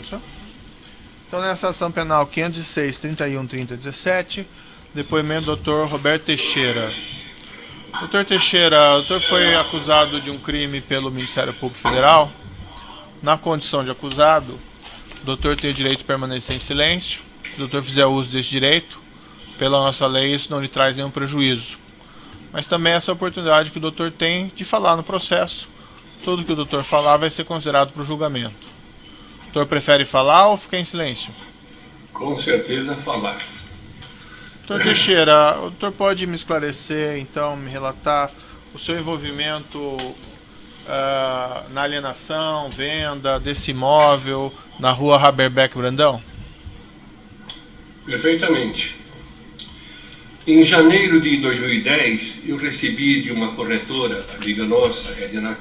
Isso. Então, nessa ação penal 506-31-30-17, depoimento do Dr. Roberto Teixeira. Dr. Teixeira, o doutor foi acusado de um crime pelo Ministério Público Federal. Na condição de acusado, o doutor tem o direito de permanecer em silêncio. Se o doutor fizer uso desse direito, pela nossa lei, isso não lhe traz nenhum prejuízo. Mas também essa oportunidade que o doutor tem de falar no processo. Tudo que o doutor falar vai ser considerado para o julgamento. O doutor prefere falar ou ficar em silêncio? Com certeza falar. Doutor Teixeira, o doutor pode me esclarecer, então, me relatar o seu envolvimento na alienação, venda desse imóvel na rua Haberbeck Brandão? Perfeitamente. Em janeiro de 2010, eu recebi de uma corretora, amiga nossa, Edna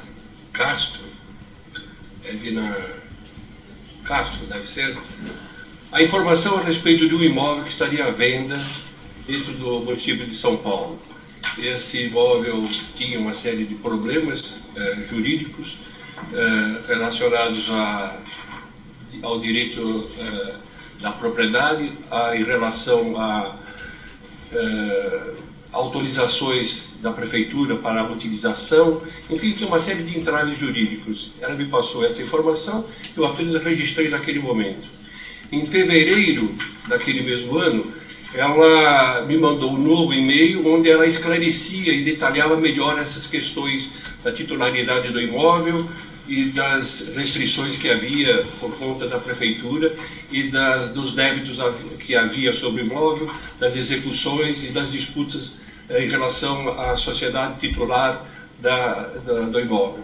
Castro, deve ser, a informação a respeito de um imóvel que estaria à venda dentro do município de São Paulo. Esse imóvel tinha uma série de problemas jurídicos relacionados ao direito da propriedade, em relação a autorizações da prefeitura para a utilização, enfim, tinha uma série de entraves jurídicos. Ela me passou essa informação, eu apenas registrei naquele momento. Em fevereiro daquele mesmo ano, ela me mandou um novo e-mail onde ela esclarecia e detalhava melhor essas questões da titularidade do imóvel e das restrições que havia por conta da prefeitura e dos débitos que havia sobre o imóvel, das execuções e das disputas em relação à sociedade titular do imóvel.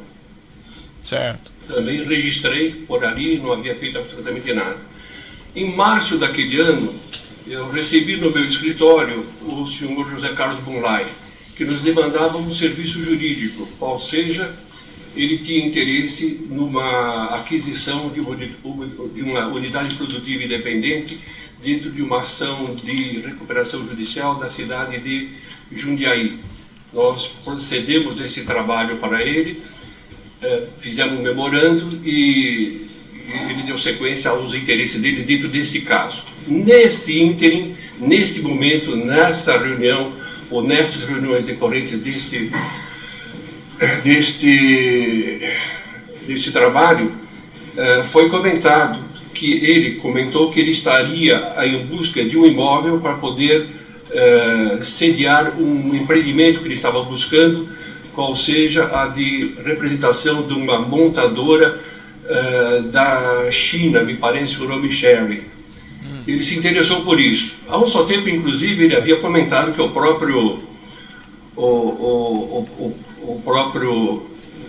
Certo. Também registrei por ali, não havia feito absolutamente nada. Em março daquele ano, eu recebi no meu escritório o senhor José Carlos Bunlai, que nos demandava um serviço jurídico, ou seja, ele tinha interesse numa aquisição de uma unidade produtiva independente dentro de uma ação de recuperação judicial da cidade de Jundiaí. Nós procedemos esse trabalho para ele, fizemos um memorando e ele deu sequência aos interesses dele dentro desse caso. Nesse ínterim, neste momento, nesta reunião, ou nestas reuniões decorrentes desse trabalho, foi comentado que ele comentou que ele estaria em busca de um imóvel para poder sediar um empreendimento que ele estava buscando, qual seja a de representação de uma montadora da China, me parece o nome Sherry. Ele se interessou por isso. Há um só tempo, inclusive, ele havia comentado que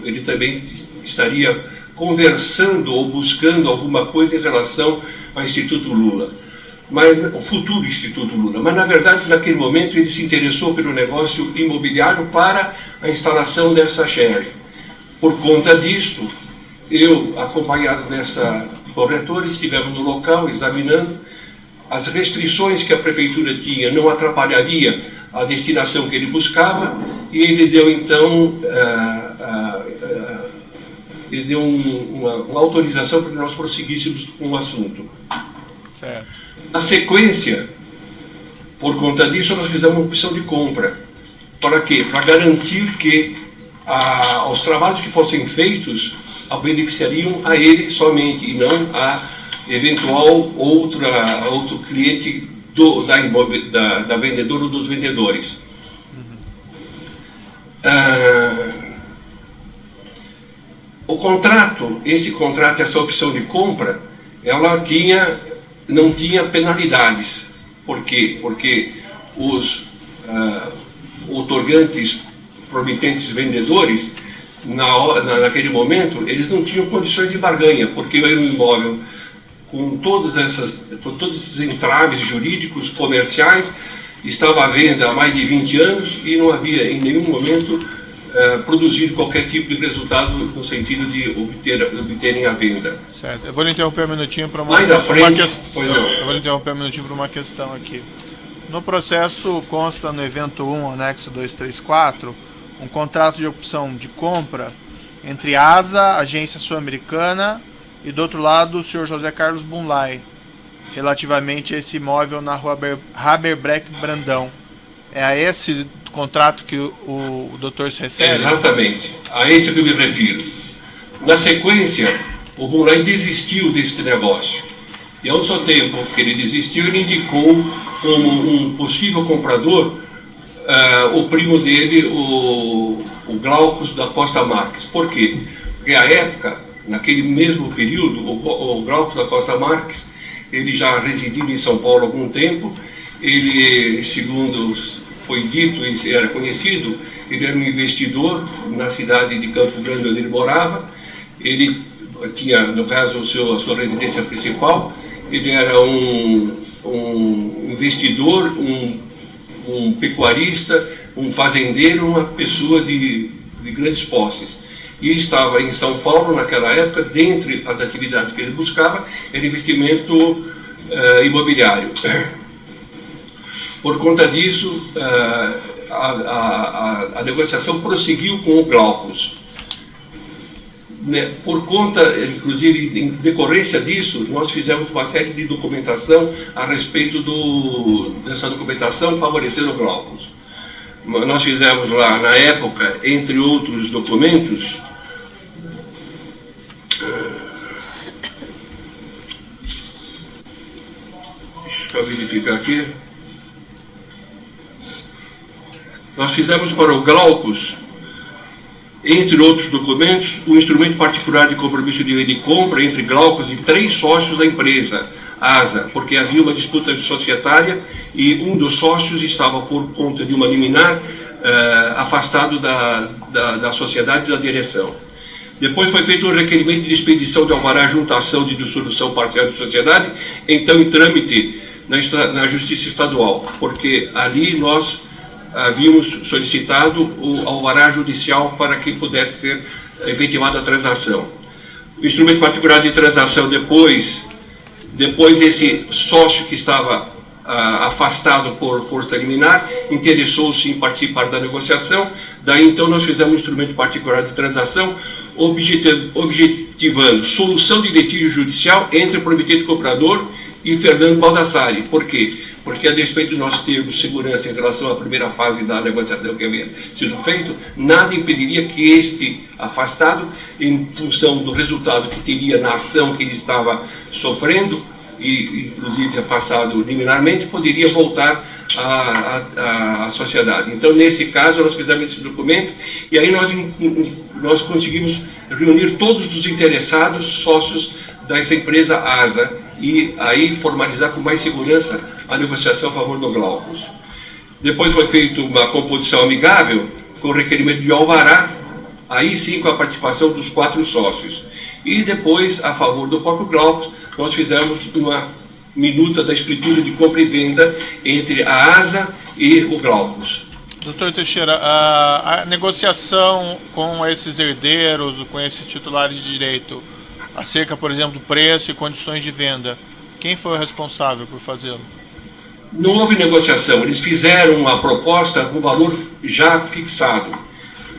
ele também estaria conversando ou buscando alguma coisa em relação ao Instituto Lula, o futuro Instituto Lula. Mas, na verdade, naquele momento, ele se interessou pelo negócio imobiliário para a instalação dessa Sherry. Por conta disto, eu, acompanhado dessa corretora, estivemos no local examinando. As restrições que a prefeitura tinha não atrapalharia a destinação que ele buscava, e ele deu então uma autorização para que nós prosseguíssemos com o assunto. Certo. Na sequência, por conta disso, nós fizemos uma opção de compra. Para quê? Para garantir que os trabalhos que fossem feitos beneficiariam a ele somente e não a eventual outro cliente da vendedora ou dos vendedores. Esse contrato, essa opção de compra, ela não tinha penalidades. Por quê? Porque os outorgantes, promitentes vendedores, naquele momento, eles não tinham condições de barganha, porque era um imóvel com todos esses entraves jurídicos, comerciais, estava à venda há mais de 20 anos e não havia em nenhum momento produzido qualquer tipo de resultado no sentido de obterem a venda. Certo. Eu vou lhe interromper um minutinho para uma questão aqui. No processo consta no evento 1, anexo 234, um contrato de opção de compra entre a ASA, Agência Sul-Americana, e do outro lado o senhor José Carlos Bunlai, relativamente a esse imóvel na rua Haberbrecht Brandão. É a esse contrato que o doutor se refere? Exatamente, a esse que eu me refiro. Na sequência, o Bunlai desistiu desse negócio. E ao seu tempo que ele desistiu, ele indicou como um possível comprador o primo dele, o Glaucus da Costa Marques. Por quê? Porque à época, naquele mesmo período, o Glaucus da Costa Marques, ele já residiu em São Paulo há algum tempo. Ele, segundo foi dito e era conhecido, ele era um investidor na cidade de Campo Grande, onde ele morava. Ele tinha, no caso, a sua residência principal. Ele era um investidor, um pecuarista, um fazendeiro, uma pessoa de grandes posses. E estava em São Paulo naquela época. Dentre as atividades que ele buscava, era investimento imobiliário. Por conta disso, a negociação prosseguiu com o Glaucus. Por conta, inclusive, em decorrência disso, nós fizemos uma série de documentação a respeito dessa documentação favorecendo o Glaucus. Nós fizemos lá, na época, entre outros documentos, deixa eu verificar aqui. Nós fizemos para o Glaucus, entre outros documentos, o instrumento particular de compromisso de venda e compra entre Glaucus e 3 sócios da empresa, ASA, porque havia uma disputa societária e um dos sócios estava, por conta de uma liminar, afastado da sociedade e da direção. Depois foi feito um requerimento de expedição de alvará junto à ação de dissolução parcial de sociedade, então em trâmite na Justiça Estadual, porque ali nós havíamos solicitado o alvará judicial para que pudesse ser efetivada a transação. O instrumento particular de transação, depois esse sócio que estava afastado por força liminar, interessou-se em participar da negociação. Daí então nós fizemos um instrumento particular de transação, objetivando solução de litígio judicial entre o prometente comprador e Fernando Baldassari. Por quê? Porque, a despeito de nós termos segurança em relação à primeira fase da negociação que havia sido feito, nada impediria que este afastado, em função do resultado que teria na ação que ele estava sofrendo, e inclusive afastado liminarmente, poderia voltar à sociedade. Então, nesse caso, nós fizemos esse documento e aí nós conseguimos reunir todos os interessados, sócios dessa empresa ASA, e aí formalizar com mais segurança a negociação a favor do Glaucus. Depois foi feita uma composição amigável com requerimento de alvará, aí sim com a participação dos 4 sócios. E depois, a favor do próprio Glaucus, nós fizemos uma minuta da escritura de compra e venda entre a ASA e o Glaucus. Doutor Teixeira, a negociação com esses herdeiros, com esses titulares de direito, acerca, por exemplo, do preço e condições de venda, quem foi o responsável por fazê-lo? Não houve negociação, eles fizeram uma proposta com valor já fixado.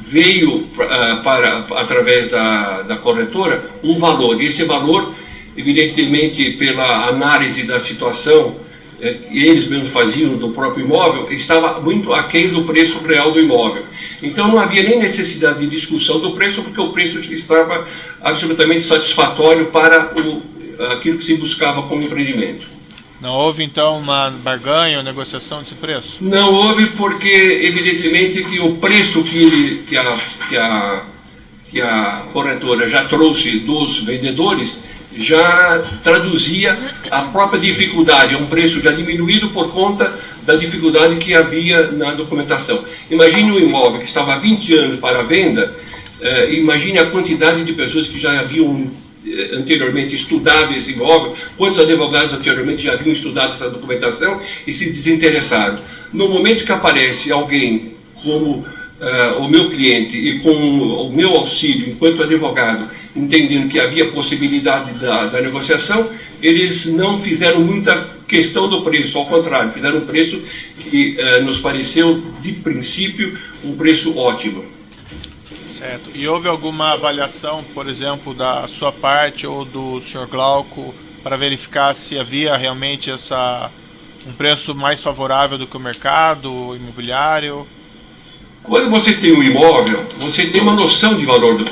Veio através da corretora um valor, e esse valor, evidentemente, pela análise da situação, eles mesmos faziam do próprio imóvel, estava muito aquém do preço real do imóvel. Então não havia nem necessidade de discussão do preço, porque o preço estava absolutamente satisfatório para aquilo que se buscava como empreendimento. Não houve, então, uma barganha ou negociação desse preço? Não houve, porque, evidentemente, que o preço que a corretora já trouxe dos vendedores já traduzia a própria dificuldade, um preço já diminuído por conta da dificuldade que havia na documentação. Imagine um imóvel que estava há 20 anos para a venda, imagine a quantidade de pessoas que já haviam anteriormente estudado esse imóvel, quantos advogados anteriormente já haviam estudado essa documentação e se desinteressaram. No momento que aparece alguém como o meu cliente e com o meu auxílio enquanto advogado, entendendo que havia possibilidade da negociação, eles não fizeram muita questão do preço, ao contrário, fizeram um preço que nos pareceu, de princípio, um preço ótimo. Certo. E houve alguma avaliação, por exemplo, da sua parte ou do Sr. Glauco para verificar se havia realmente um preço mais favorável do que o mercado imobiliário? Quando você tem um imóvel, você tem uma noção de valor do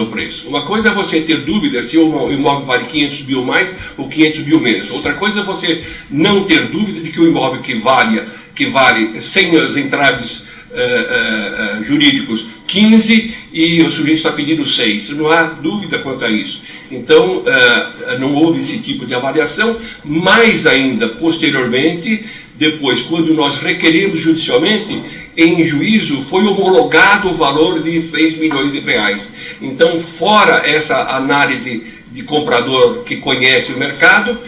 preço. Uma coisa é você ter dúvida se o imóvel vale 500 mil mais ou 500 mil menos. Outra coisa é você não ter dúvida de que o imóvel que vale sem os entraves jurídicos 15 e o sujeito está pedindo 6. Não há dúvida quanto a isso. Então, não houve esse tipo de avaliação, mais ainda, posteriormente, depois, quando nós requerimos judicialmente, em juízo foi homologado o valor de 6 milhões de reais. Então, fora essa análise de comprador que conhece o mercado,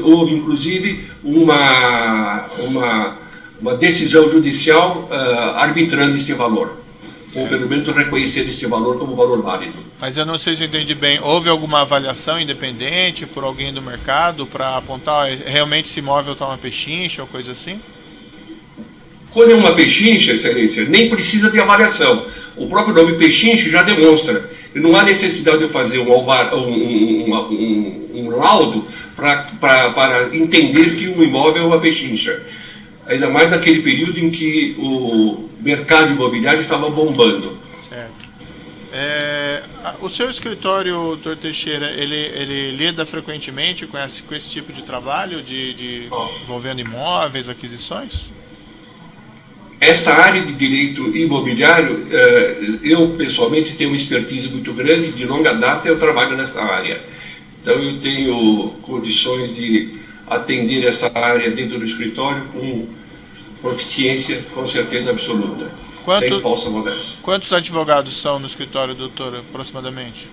houve inclusive uma decisão judicial arbitrando este valor, ou pelo menos reconhecendo este valor como valor válido. Mas eu não sei se eu entendi bem, houve alguma avaliação independente por alguém do mercado para apontar realmente se imóvel está uma pechincha ou coisa assim? Quando é uma pechincha, excelência, nem precisa de avaliação. O próprio nome pechincha já demonstra. E não há necessidade de fazer um laudo para entender que um imóvel é uma pechincha. Ainda mais naquele período em que o mercado imobiliário estava bombando. Certo. O seu escritório, doutor Teixeira, ele lida frequentemente com esse tipo de trabalho, envolvendo imóveis, aquisições? Esta área de direito imobiliário, eu pessoalmente tenho uma expertise muito grande, de longa data eu trabalho nessa área. Então eu tenho condições de atender essa área dentro do escritório com proficiência, com certeza absoluta, sem falsa modéstia. Quantos advogados são no escritório, doutor, aproximadamente?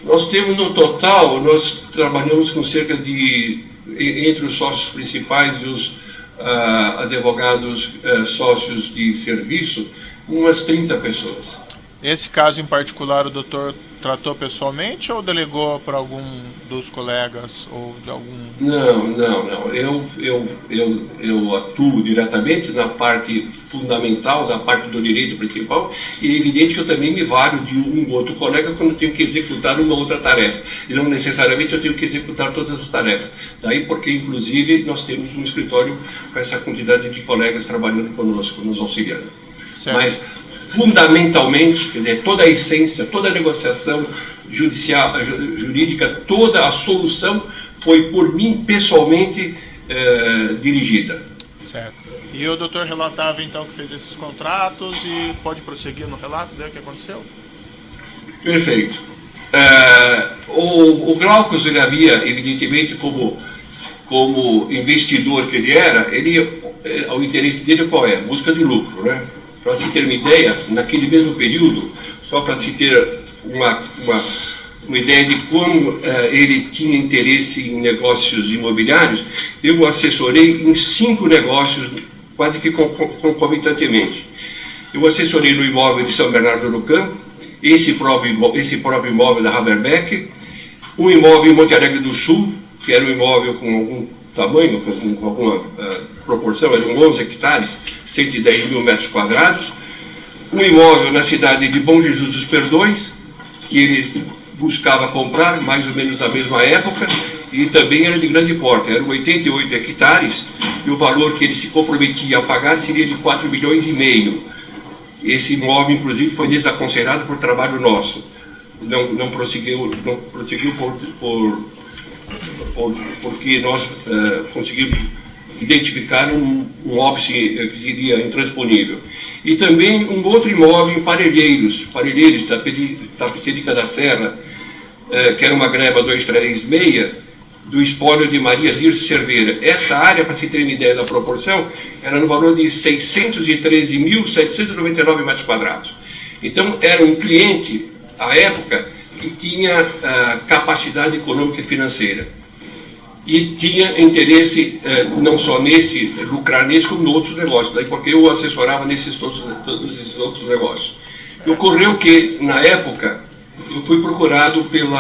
Nós temos no total, nós trabalhamos com cerca de, entre os sócios principais e os advogados sócios de serviço, umas 30 pessoas. Esse caso em particular o doutor tratou pessoalmente ou delegou para algum dos colegas ou de algum... Não. Eu atuo diretamente na parte fundamental, da parte do direito principal, e é evidente que eu também me valho de um outro colega quando eu tenho que executar uma outra tarefa. E não necessariamente eu tenho que executar todas as tarefas. Daí porque, inclusive, nós temos um escritório com essa quantidade de colegas trabalhando conosco, nos auxiliando. Certo. Mas, fundamentalmente, quer dizer, toda a essência, toda a negociação jurídica, toda a solução foi por mim pessoalmente dirigida. Certo. E o doutor relatava então que fez esses contratos e pode prosseguir no relato do que aconteceu? Perfeito. O Glaucus, ele havia, evidentemente, como investidor que ele era, o interesse dele qual é? Busca de lucro, né? Para se ter uma ideia, naquele mesmo período, só para se ter uma ideia de como ele tinha interesse em negócios imobiliários, eu o assessorei em 5 negócios, quase que concomitantemente. Eu assessorei no imóvel de São Bernardo do Campo, esse próprio imóvel da Haberbeck, um imóvel em Monte Alegre do Sul, que era um imóvel com algum tamanho, com alguma proporção, eram 11 hectares, 110 mil metros quadrados, um imóvel na cidade de Bom Jesus dos Perdões, que ele buscava comprar, mais ou menos na mesma época, e também era de grande porte, eram 88 hectares, e o valor que ele se comprometia a pagar seria de 4 milhões e meio. Esse imóvel, inclusive, foi desaconselhado por trabalho nosso. Não prosseguiu porque nós conseguimos identificar um óbice que seria intransponível. E também um outro imóvel em Parelheiros, Tapecerica da Serra, que era uma greva 236, do espólio de Maria Dirce Cerveira. Essa área, para se ter uma ideia da proporção, era no valor de 613.799 metros quadrados. Então, era um cliente, à época, que tinha capacidade econômica e financeira. E tinha interesse não só lucrar nesse, como em outros negócios. Daí porque eu assessorava todos esses outros negócios. E ocorreu que, na época, eu fui procurado pelo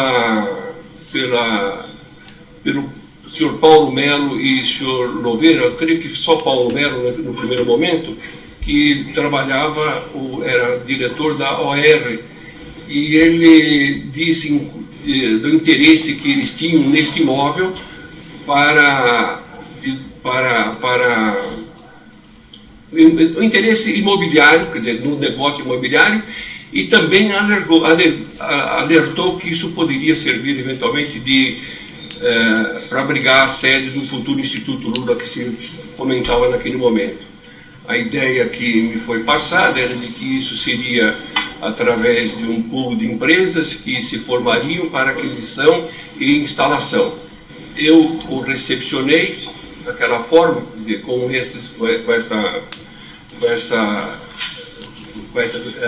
senhor Paulo Melo e senhor Louveira, eu creio que só Paulo Melo no primeiro momento, que trabalhava, era diretor da OR, e ele disse do interesse que eles tinham neste imóvel para o interesse imobiliário, quer dizer, no negócio imobiliário, e também alertou que isso poderia servir eventualmente para abrigar a sede do futuro Instituto Lula que se comentava naquele momento. A ideia que me foi passada era de que isso seria através de um pool de empresas que se formariam para aquisição e instalação. Eu o recepcionei daquela forma,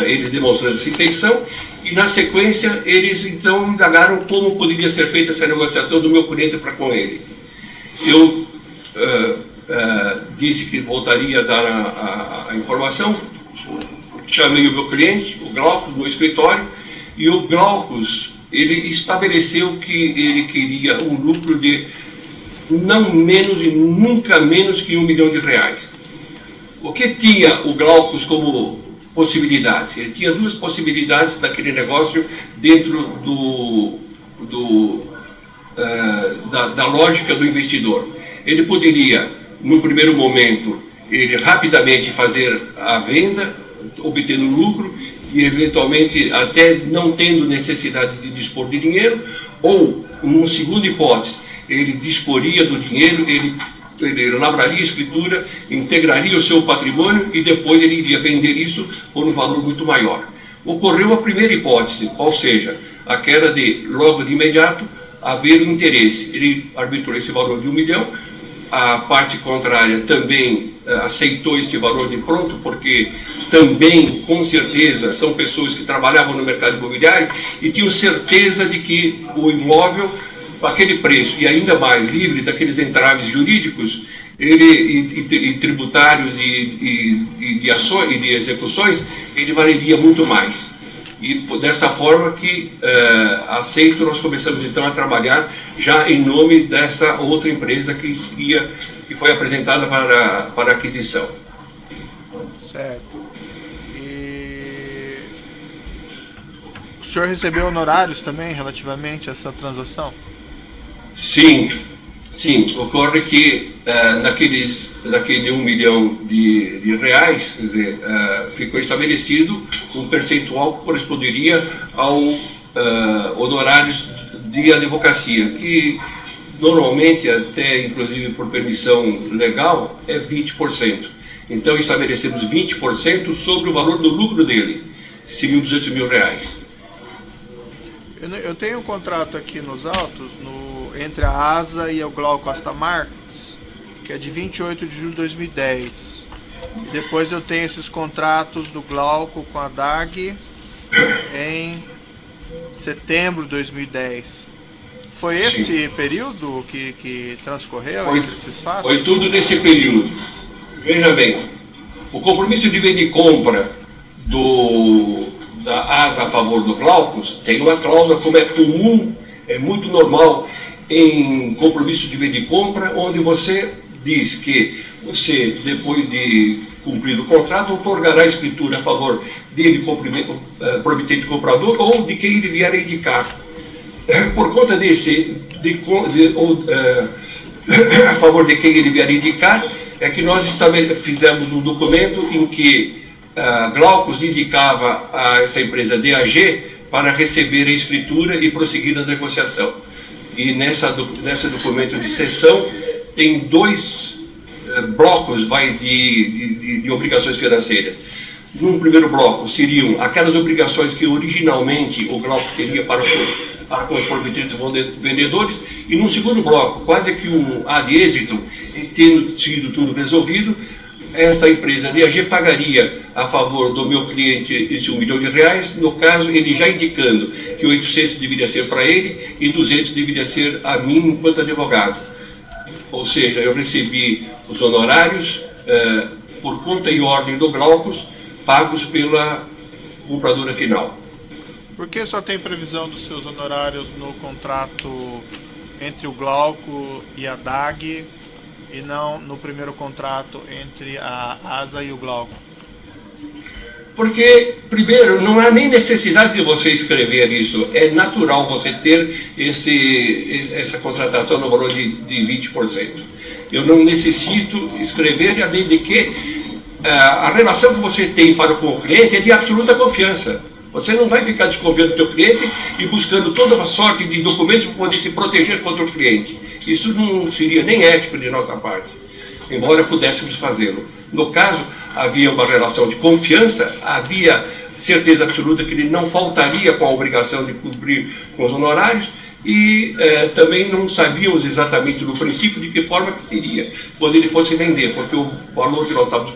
eles demonstrando essa intenção, e na sequência eles então indagaram como poderia ser feita essa negociação do meu cliente para com ele. Eu disse que voltaria a dar a informação, chamei o meu cliente, o Glaucus, no escritório, e o Glaucus, ele estabeleceu que ele queria um lucro de não menos e nunca menos que R$1 milhão. O que tinha o Glaucus como possibilidades? Ele tinha duas possibilidades daquele negócio dentro da lógica do investidor. Ele poderia, no primeiro momento, ele rapidamente fazer a venda, obtendo lucro, e eventualmente até não tendo necessidade de dispor de dinheiro, ou, numa segunda hipótese, ele disporia do dinheiro, ele lavraria a escritura, integraria o seu patrimônio e depois ele iria vender isso por um valor muito maior. Ocorreu a primeira hipótese, ou seja, aquela de, logo de imediato, haver um interesse. Ele arbitrou esse valor de R$1 milhão, a parte contrária também aceitou este valor de pronto, porque também, com certeza, são pessoas que trabalhavam no mercado imobiliário e tinham certeza de que o imóvel, aquele preço, e ainda mais livre daqueles entraves jurídicos e tributários e de ações e de execuções, ele valeria muito mais. E desta forma que aceito, nós começamos então a trabalhar já em nome dessa outra empresa que foi apresentada para aquisição. Certo. E o senhor recebeu honorários também relativamente a essa transação? Sim. Ocorre que naquele R$1 milhão de reais, quer dizer, ficou estabelecido um percentual que corresponderia ao honorários de advocacia, que normalmente, até inclusive por permissão legal, é 20%. Então estabelecemos 20% sobre o valor do lucro dele, seriam R$200 mil. Eu tenho um contrato aqui nos autos, entre a ASA e o Glauco Costa Marques, que é de 28 de julho de 2010. E depois eu tenho esses contratos do Glauco com a DAG em setembro de 2010. Foi esse período que transcorreu esses fatos? Foi tudo nesse período. Veja bem, o compromisso de venda e compra da ASA a favor do Glaucus tem uma cláusula, como é comum, é muito normal em compromisso de venda e compra, onde você diz que você, depois de cumprir o contrato, outorgará a escritura a favor dele, promitente comprador, ou de quem ele vier a indicar. Por conta a favor de quem ele vier a indicar, é que nós fizemos um documento em que Glaucus indicava a essa empresa DAG para receber a escritura e prosseguir na negociação. E nesse documento de cessão tem dois blocos de obrigações financeiras. No primeiro bloco seriam aquelas obrigações que originalmente o Glaucus teria para com os proprietários vendedores, e no segundo bloco, quase que um ad êxito, tendo sido tudo resolvido, essa empresa DAG pagaria a favor do meu cliente esse R$1 milhão, no caso, ele já indicando que 800 deveria ser para ele e 200 deveria ser a mim enquanto advogado. Ou seja, eu recebi os honorários por conta e ordem do Glaucus, pagos pela compradora final. Por que só tem previsão dos seus honorários no contrato entre o Glauco e a DAG e não no primeiro contrato entre a ASA e o Glauco? Porque, primeiro, não há nem necessidade de você escrever isso. É natural você ter essa contratação no valor de 20%. Eu não necessito escrever, além de que a relação que você tem com o cliente é de absoluta confiança. Você não vai ficar desconfiando do teu cliente e buscando toda uma sorte de documentos para poder se proteger contra o cliente. Isso não seria nem ético de nossa parte, embora pudéssemos fazê-lo. No caso, havia uma relação de confiança, havia certeza absoluta que ele não faltaria com a obrigação de cumprir com os honorários, e também não sabíamos exatamente no princípio de que forma que seria, quando ele fosse vender, porque o valor que nós estávamos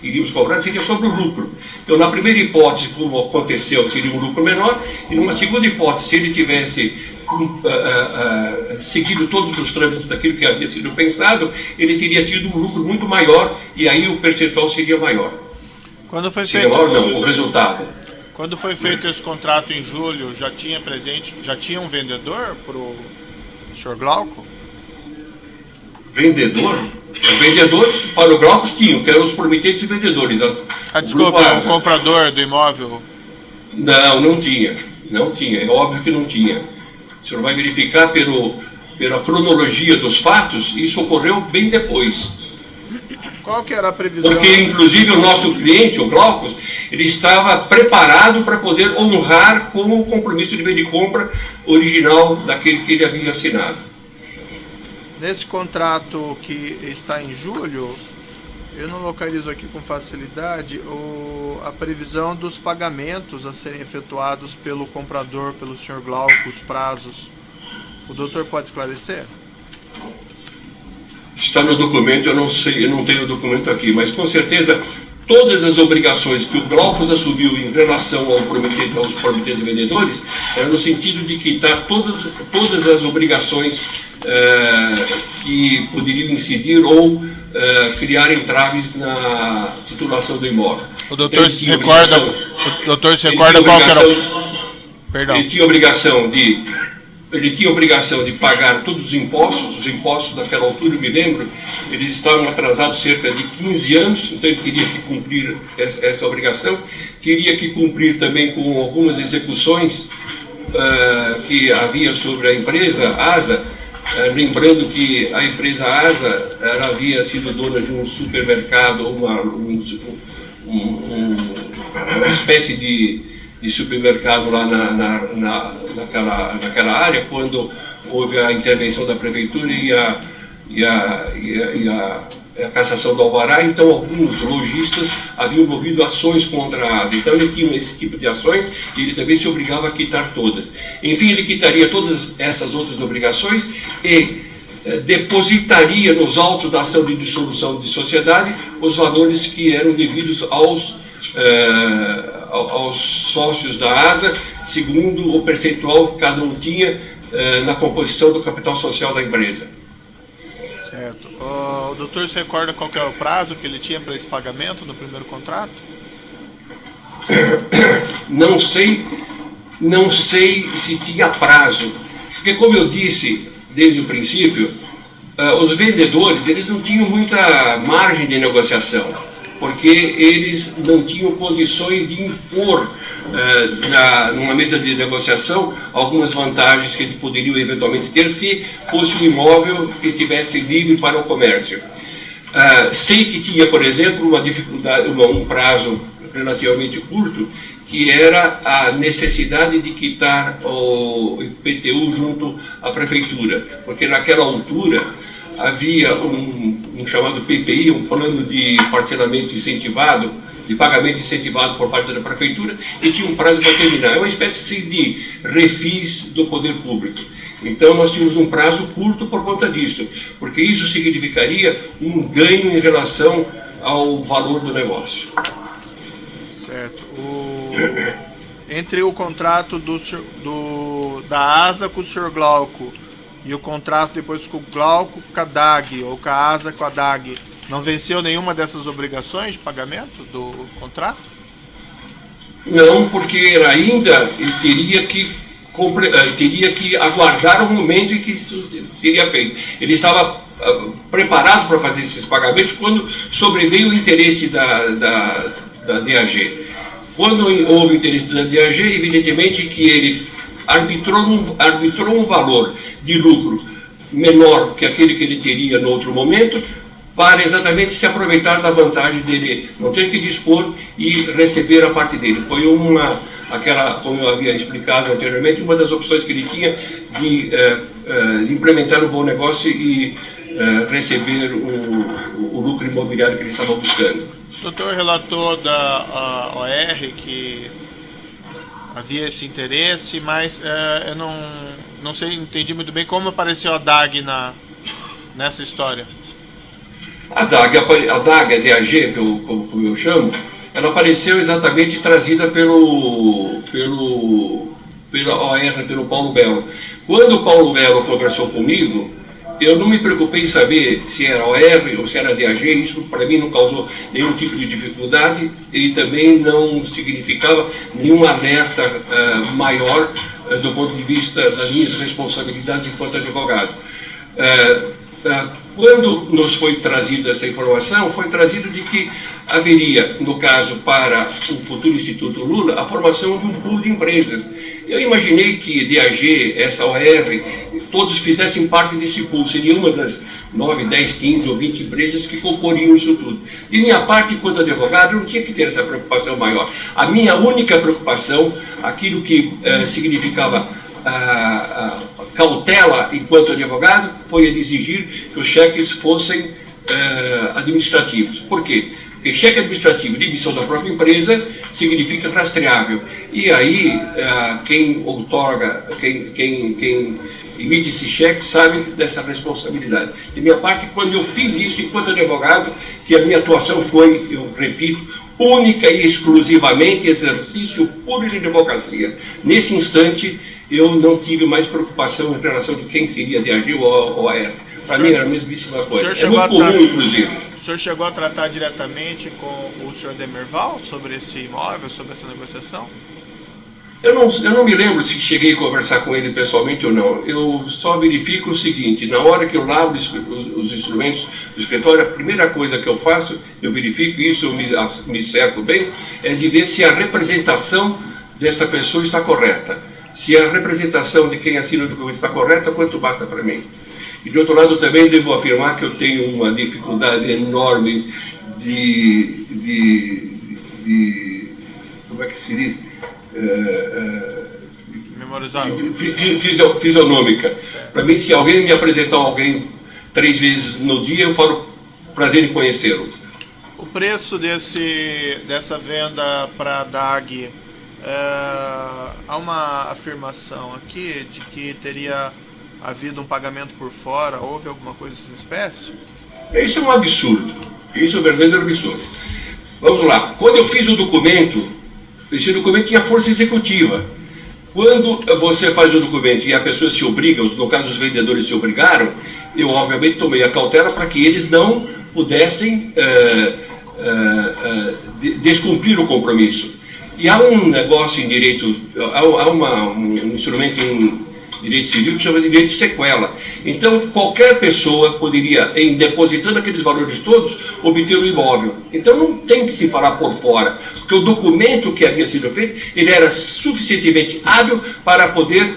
iríamos cobrar, seria sobre o lucro. Então, na primeira hipótese, como aconteceu, seria um lucro menor, e numa segunda hipótese, se ele tivesse seguido todos os trâmites daquilo que havia sido pensado, ele teria tido um lucro muito maior, e aí o percentual seria maior. Quando foi seria feito... maior, não, o resultado. Quando foi feito esse contrato em julho, já tinha um vendedor para o Sr. Glauco? Vendedor? O vendedor para o Glaucus tinha, que eram os prometentes e vendedores. Desculpa, o comprador do imóvel? Não tinha. Não tinha, é óbvio que não tinha. O senhor vai verificar pela cronologia dos fatos, isso ocorreu bem depois. Qual que era a previsão? Porque, inclusive, o nosso cliente, o Glaucus, ele estava preparado para poder honrar com o compromisso de venda e compra original daquele que ele havia assinado. Nesse contrato que está em julho, eu não localizo aqui com facilidade a previsão dos pagamentos a serem efetuados pelo comprador, pelo Sr. Glauco, os prazos. O doutor pode esclarecer? Está no documento, eu não sei, eu não tenho o documento aqui, mas com certeza todas as obrigações que o Glaucus assumiu em relação aos prometentes e vendedores era no sentido de quitar todas as obrigações que poderiam incidir ou criar entraves na titulação do imóvel. O doutor se recorda qual que era Perdão. Ele tinha obrigação de pagar todos os impostos daquela altura, eu me lembro, eles estavam atrasados cerca de 15 anos, então ele teria que cumprir essa obrigação, teria que cumprir também com algumas execuções que havia sobre a empresa ASA, lembrando que a empresa ASA havia sido dona de um supermercado, uma espécie de supermercado lá naquela área, quando houve a intervenção da prefeitura e a cassação do alvará. Então alguns lojistas haviam movido ações contra a ASA, então ele tinha esse tipo de ações e ele também se obrigava a quitar todas. Enfim, ele quitaria todas essas outras obrigações e depositaria nos autos da ação de dissolução de sociedade os valores que eram devidos aos sócios da ASA, segundo o percentual que cada um tinha na composição do capital social da empresa. Certo. O doutor se recorda qual que é o prazo que ele tinha para esse pagamento no primeiro contrato? Não sei se tinha prazo, porque, como eu disse desde o princípio, os vendedores eles não tinham muita margem de negociação, porque eles não tinham condições de impor numa mesa de negociação algumas vantagens que eles poderiam eventualmente ter se fosse um imóvel que estivesse livre para o comércio. Sei que tinha, por exemplo, uma dificuldade, um prazo relativamente curto, que era a necessidade de quitar o IPTU junto à prefeitura, porque naquela altura havia um chamado PPI, um plano de parcelamento incentivado, de pagamento incentivado por parte da prefeitura, e tinha um prazo para terminar. É uma espécie de refis do poder público. Então nós tínhamos um prazo curto por conta disso, porque isso significaria um ganho em relação ao valor do negócio. Certo. Entre o contrato da ASA com o Sr. Glauco e o contrato depois com o Glauco com a DAG, ou com a ASA com a DAG, não venceu nenhuma dessas obrigações de pagamento do contrato? Não, porque ainda ele teria que aguardar o momento em que isso seria feito. Ele estava preparado para fazer esses pagamentos quando sobreveio o interesse da DAG. Quando houve interesse da DAG, evidentemente que ele arbitrou um valor de lucro menor que aquele que ele teria no outro momento, para exatamente se aproveitar da vantagem dele não ter que dispor e receber a parte dele. Foi como eu havia explicado anteriormente, uma das opções que ele tinha de implementar um bom negócio e receber o lucro imobiliário que ele estava buscando. O doutor relatou da OR que havia esse interesse, mas eu não sei, entendi muito bem como apareceu a DAG nessa história. A DAG, a DAG, como eu chamo, ela apareceu exatamente trazida pela OR, pelo Paulo Belo. Quando o Paulo Belo conversou comigo, eu não me preocupei em saber se era OR ou se era DAG, isso para mim não causou nenhum tipo de dificuldade e também não significava nenhum alerta maior do ponto de vista das minhas responsabilidades enquanto advogado. Quando nos foi trazida essa informação, foi trazido de que haveria, no caso para o futuro Instituto Lula, a formação de um pool de empresas. Eu imaginei que DAG, essa OR, todos fizessem parte desse pool, seria uma das 9, 10, 15 ou 20 empresas que comporiam isso tudo. De minha parte, enquanto advogado, eu não tinha que ter essa preocupação maior. A minha única preocupação, aquilo que significava cautela enquanto advogado, foi a de exigir que os cheques fossem administrativos. Por quê? Porque cheque administrativo de emissão da própria empresa significa rastreável. E aí, quem outorga, quem emite esse cheque sabe dessa responsabilidade. De minha parte, quando eu fiz isso enquanto advogado, que a minha atuação foi, eu repito, única e exclusivamente exercício puro de advocacia. Nesse instante, eu não tive mais preocupação em relação de quem seria DAG ou OR. Para mim era a mesmíssima coisa. É muito comum, inclusive. O senhor chegou a tratar diretamente com o senhor Demerval sobre esse imóvel, sobre essa negociação? Eu não me lembro se cheguei a conversar com ele pessoalmente ou não. Eu só verifico o seguinte: na hora que eu lavo os instrumentos do escritório, a primeira coisa que eu faço, eu verifico isso, eu me cerco bem, é de ver se a representação dessa pessoa está correta. Se a representação de quem assina o documento está correta, quanto basta para mim. E de outro lado também devo afirmar que eu tenho uma dificuldade enorme como é que se diz? Memorizado. Fisionômica. Para mim, se alguém me apresentar alguém 3 vezes no dia, eu falo prazer em conhecê-lo. O preço dessa venda para a DAG, há uma afirmação aqui de que teria havido um pagamento por fora, houve alguma coisa dessa espécie? Isso é um absurdo, isso é um verdadeiro absurdo. Vamos lá, quando eu fiz o documento, esse documento tinha força executiva. Quando você faz o documento e a pessoa se obriga, no caso os vendedores se obrigaram, eu obviamente tomei a cautela para que eles não pudessem descumprir o compromisso. E há um negócio em direito, um instrumento em direito civil que se chama de direito de sequela. Então, qualquer pessoa poderia, em depositando aqueles valores todos, obter o imóvel. Então, não tem que se falar por fora, porque o documento que havia sido feito, ele era suficientemente hábil para poder,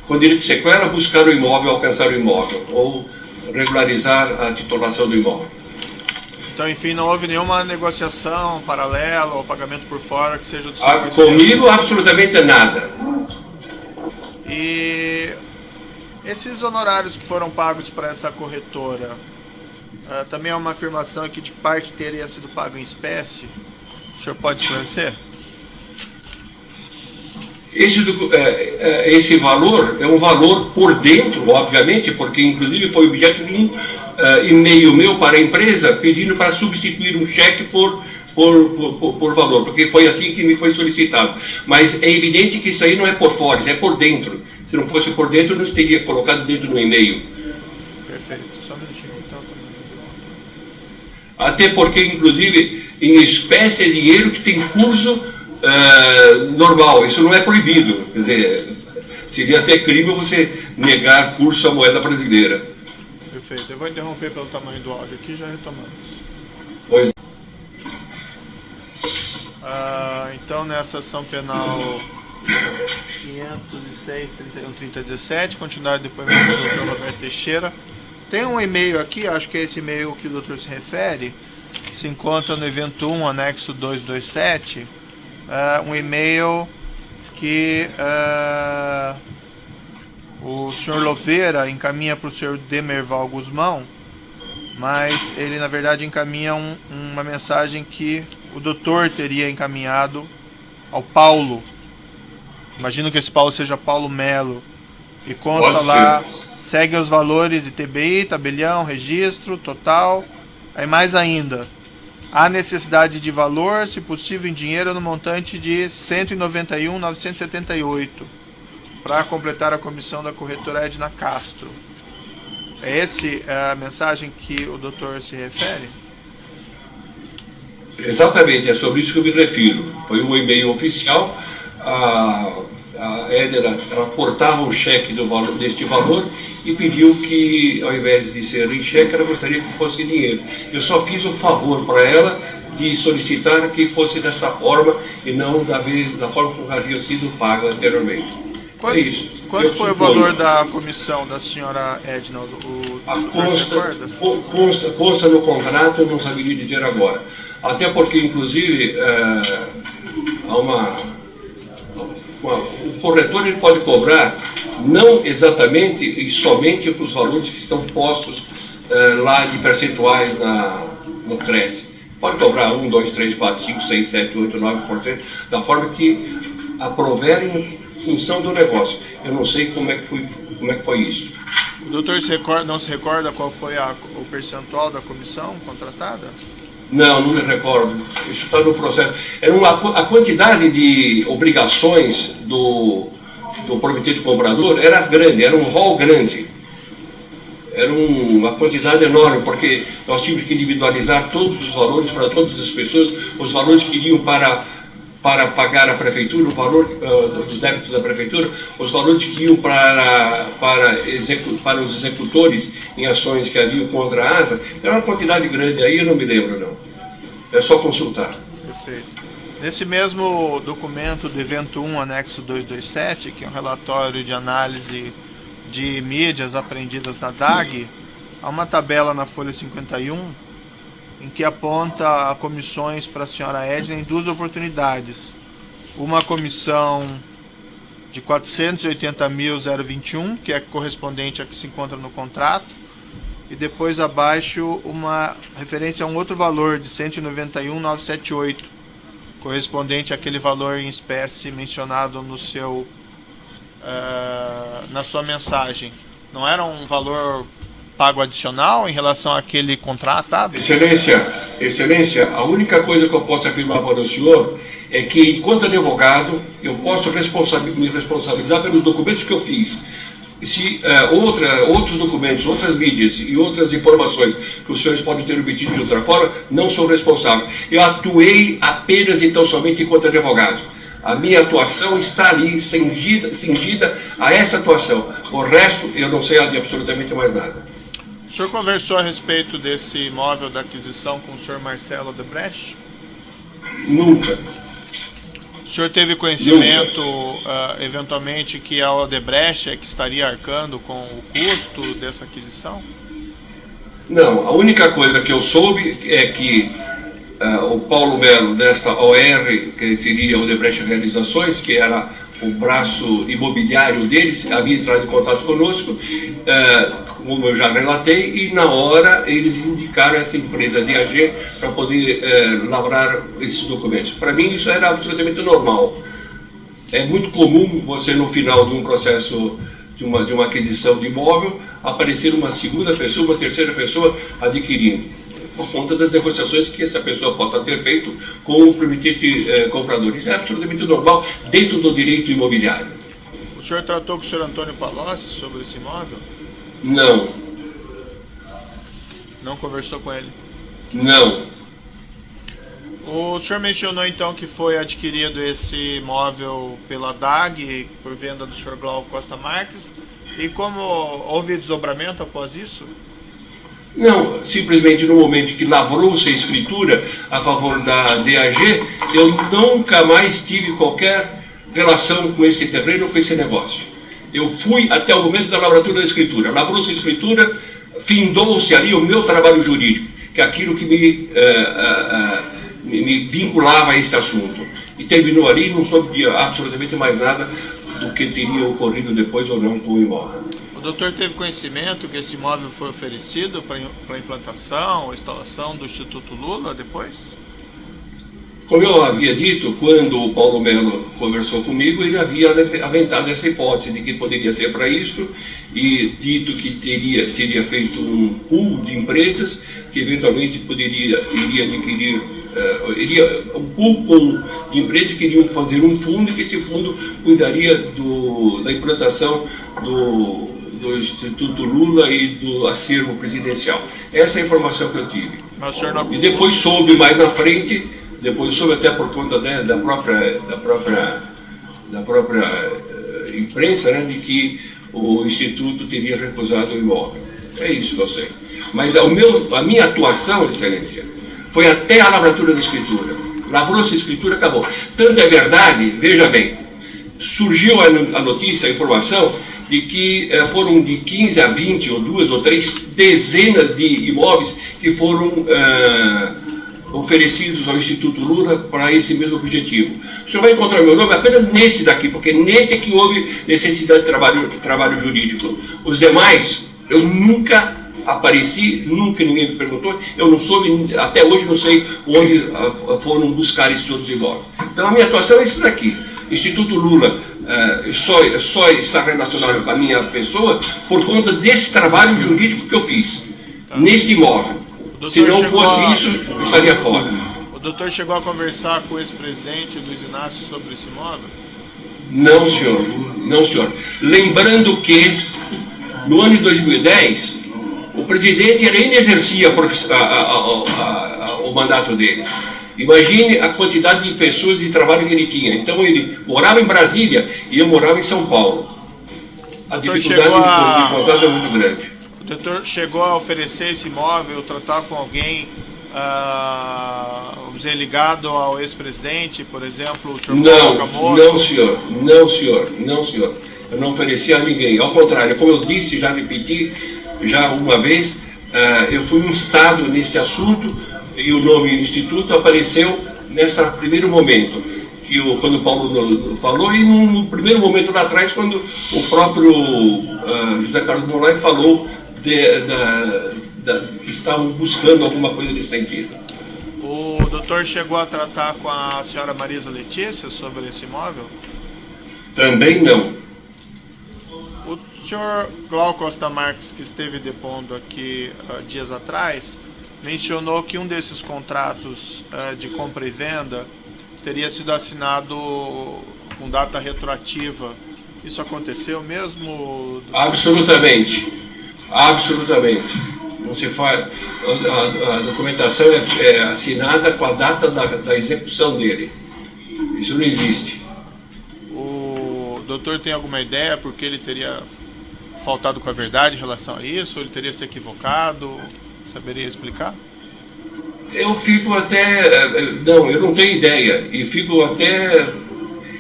com direito de sequela, buscar o imóvel, alcançar o imóvel, ou regularizar a titulação do imóvel. Então, enfim, não houve nenhuma negociação paralela ou pagamento por fora que seja do seu comigo, absolutamente nada. E esses honorários que foram pagos para essa corretora, também é uma afirmação aqui de que parte teria sido pago em espécie? O senhor pode esclarecer? Esse valor é um valor por dentro, obviamente, porque inclusive foi objeto de um e-mail meu para a empresa pedindo para substituir um cheque por valor, porque foi assim que me foi solicitado. Mas é evidente que isso aí não é por fora, isso é por dentro. Se não fosse por dentro, eu não teria colocado dentro no e-mail. Perfeito, só um minutinho. Então. Até porque, inclusive, em espécie é dinheiro que tem curso normal, isso não é proibido. Quer dizer, seria até crime você negar curso à moeda brasileira. Perfeito, eu vou interromper pelo tamanho do áudio aqui e já retomamos. Pois. Então, nessa ação penal 506, 31, 30, 17, continuar depois do Dr. Roberto Teixeira. Tem um e-mail aqui, acho que é esse e-mail que o doutor se refere, se encontra no evento 1, anexo 227, um e-mail que o senhor Louveira encaminha para o senhor Demerval Guzmão, mas ele na verdade encaminha uma mensagem que o doutor teria encaminhado ao Paulo. Imagino que esse Paulo seja Paulo Melo. E consta lá, segue os valores ITBI, tabelião, registro, total. Aí mais ainda, há necessidade de valor, se possível em dinheiro, no montante de R$ 191.978, para completar a comissão da corretora Edna Castro. É esse a mensagem que o doutor se refere? Exatamente, é sobre isso que eu me refiro. Foi um e-mail oficial. A Edna, ela cortava o cheque deste valor e pediu que, ao invés de ser em cheque, ela gostaria que fosse em dinheiro. Eu só fiz o favor para ela de solicitar que fosse desta forma e não da forma como havia sido paga anteriormente. Quanto, é isso. Quanto foi o valor da comissão da senhora Edna? Consta no contrato, eu não saberia dizer agora. Até porque, inclusive, o corretor ele pode cobrar não exatamente e somente os valores que estão postos lá de percentuais no CRES. Pode cobrar 1, 2, 3, 4, 5, 6, 7, 8, 9%, da forma que aproverem em função do negócio. Eu não sei como é que foi isso. O doutor não se recorda qual foi o percentual da comissão contratada? Não me recordo. Isso está no processo. A quantidade de obrigações do prometente comprador era grande, era um rol grande. Era uma quantidade enorme, porque nós tínhamos que individualizar todos os valores para todas as pessoas, os valores que iriam para pagar a prefeitura, o valor dos débitos da prefeitura, os valores que iam para os executores em ações que haviam contra a ASA. Era uma quantidade grande, aí eu não me lembro, não. É só consultar. Perfeito. Nesse mesmo documento do evento 1, anexo 227, que é um relatório de análise de mídias apreendidas na DAG, há uma tabela na folha 51, em que aponta comissões para a senhora Edna em duas oportunidades. Uma comissão de 480.021, que é correspondente a que se encontra no contrato, e depois abaixo uma referência a um outro valor de 191.978, correspondente àquele valor em espécie mencionado na sua mensagem. Não era um valor pago adicional em relação àquele contratado? Excelência, a única coisa que eu posso afirmar para o senhor é que, enquanto advogado, eu posso me responsabilizar pelos documentos que eu fiz. Se outros documentos, outras mídias e outras informações que os senhores podem ter obtido de outra forma, não sou responsável. Eu atuei apenas e tão somente enquanto advogado. A minha atuação está ali, cingida a essa atuação. O resto, eu não sei de absolutamente mais nada. O senhor conversou a respeito desse imóvel da aquisição com o senhor Marcelo Odebrecht? Nunca. O senhor teve conhecimento, eventualmente, que a Odebrecht é que estaria arcando com o custo dessa aquisição? Não, a única coisa que eu soube é que o Paulo Melo, desta OR, que seria Odebrecht Realizações, que era o braço imobiliário deles, havia entrado em contato conosco, como eu já relatei, e na hora eles indicaram essa empresa DAG para poder lavrar esses documentos. Para mim isso era absolutamente normal. É muito comum você, no final de um processo de uma aquisição de imóvel, aparecer uma segunda pessoa, uma terceira pessoa adquirindo, por conta das negociações que essa pessoa possa ter feito com o prometente comprador. Isso é absolutamente normal dentro do direito imobiliário. O senhor tratou com o senhor Antônio Palocci sobre esse imóvel? Não. Não conversou com ele? Não. O senhor mencionou então que foi adquirido esse imóvel pela DAG, por venda do senhor Glauco Costa Marques, e como houve desdobramento após isso? Não, simplesmente no momento que lavrou-se a escritura a favor da DAG, eu nunca mais tive qualquer relação com esse terreno, com esse negócio. Eu fui até o momento da lavratura da escritura. Lavrou-se a escritura, findou-se ali o meu trabalho jurídico, que é aquilo que me vinculava a este assunto. E terminou ali, não soube absolutamente mais nada do que teria ocorrido depois ou não com o imóvel. O doutor teve conhecimento que esse imóvel foi oferecido para implantação ou instalação do Instituto Lula depois? Como eu havia dito, quando o Paulo Melo conversou comigo, ele havia aventado essa hipótese de que poderia ser para isto e dito que seria feito um pool de empresas que eventualmente iria adquirir um pool de empresas que iriam fazer um fundo e que esse fundo cuidaria da implantação do Instituto Lula e do acervo presidencial. Essa é a informação que eu tive. Mas o senhor não... E depois soube mais na frente, soube até por conta da própria imprensa, né, de que o Instituto teria recusado o imóvel. É isso que eu sei. Mas a minha atuação, Excelência, foi até a lavratura da escritura. Lavrou-se a escritura, acabou. Tanto é verdade, veja bem, surgiu a notícia, a informação, de que foram de 15 a 20 ou 2 ou 3 dezenas de imóveis que foram oferecidos ao Instituto Lula para esse mesmo objetivo. O senhor vai encontrar meu nome apenas neste daqui, porque neste é que houve necessidade de trabalho jurídico. Os demais, eu nunca apareci, nunca ninguém me perguntou, eu não soube, até hoje não sei onde foram buscar esses outros imóveis. Então a minha atuação é isso daqui. Instituto Lula só está relacionado com a minha pessoa por conta desse trabalho jurídico que eu fiz, neste imóvel. Se não fosse isso, eu estaria fora. O doutor chegou a conversar com o ex-presidente Luiz Inácio sobre esse imóvel? Não, senhor. Não, senhor. Lembrando que, no ano de 2010, o presidente ainda exercia o mandato dele. Imagine a quantidade de pessoas de trabalho que ele tinha. Então ele morava em Brasília e eu morava em São Paulo. A dificuldade de contato é muito grande. O doutor chegou a oferecer esse imóvel, tratar com alguém, vamos dizer, ligado ao ex-presidente, por exemplo, o senhor Paulo Camoto? Não, senhor. Não, senhor. Não, senhor. Eu não ofereci a ninguém. Ao contrário, como eu disse, já repeti, já uma vez, eu fui instado nesse assunto e o nome Instituto apareceu nesse primeiro momento, quando o Paulo falou, e no primeiro momento lá atrás, quando o próprio José Carlos Molay falou que estavam buscando alguma coisa nesse sentido. O doutor chegou a tratar com a senhora Marisa Letícia sobre esse imóvel? Também não. O senhor Glauco Costa Marques, que esteve depondo aqui dias atrás, mencionou que um desses contratos de compra e venda teria sido assinado com data retroativa. Isso aconteceu mesmo? Absolutamente. Absolutamente. Não se faz. A documentação é assinada com a data da execução dele. Isso não existe. O doutor tem alguma ideia porque ele teria faltado com a verdade em relação a isso? Ou ele teria se equivocado? Saberia explicar? Eu fico até... Não, eu não tenho ideia. E fico até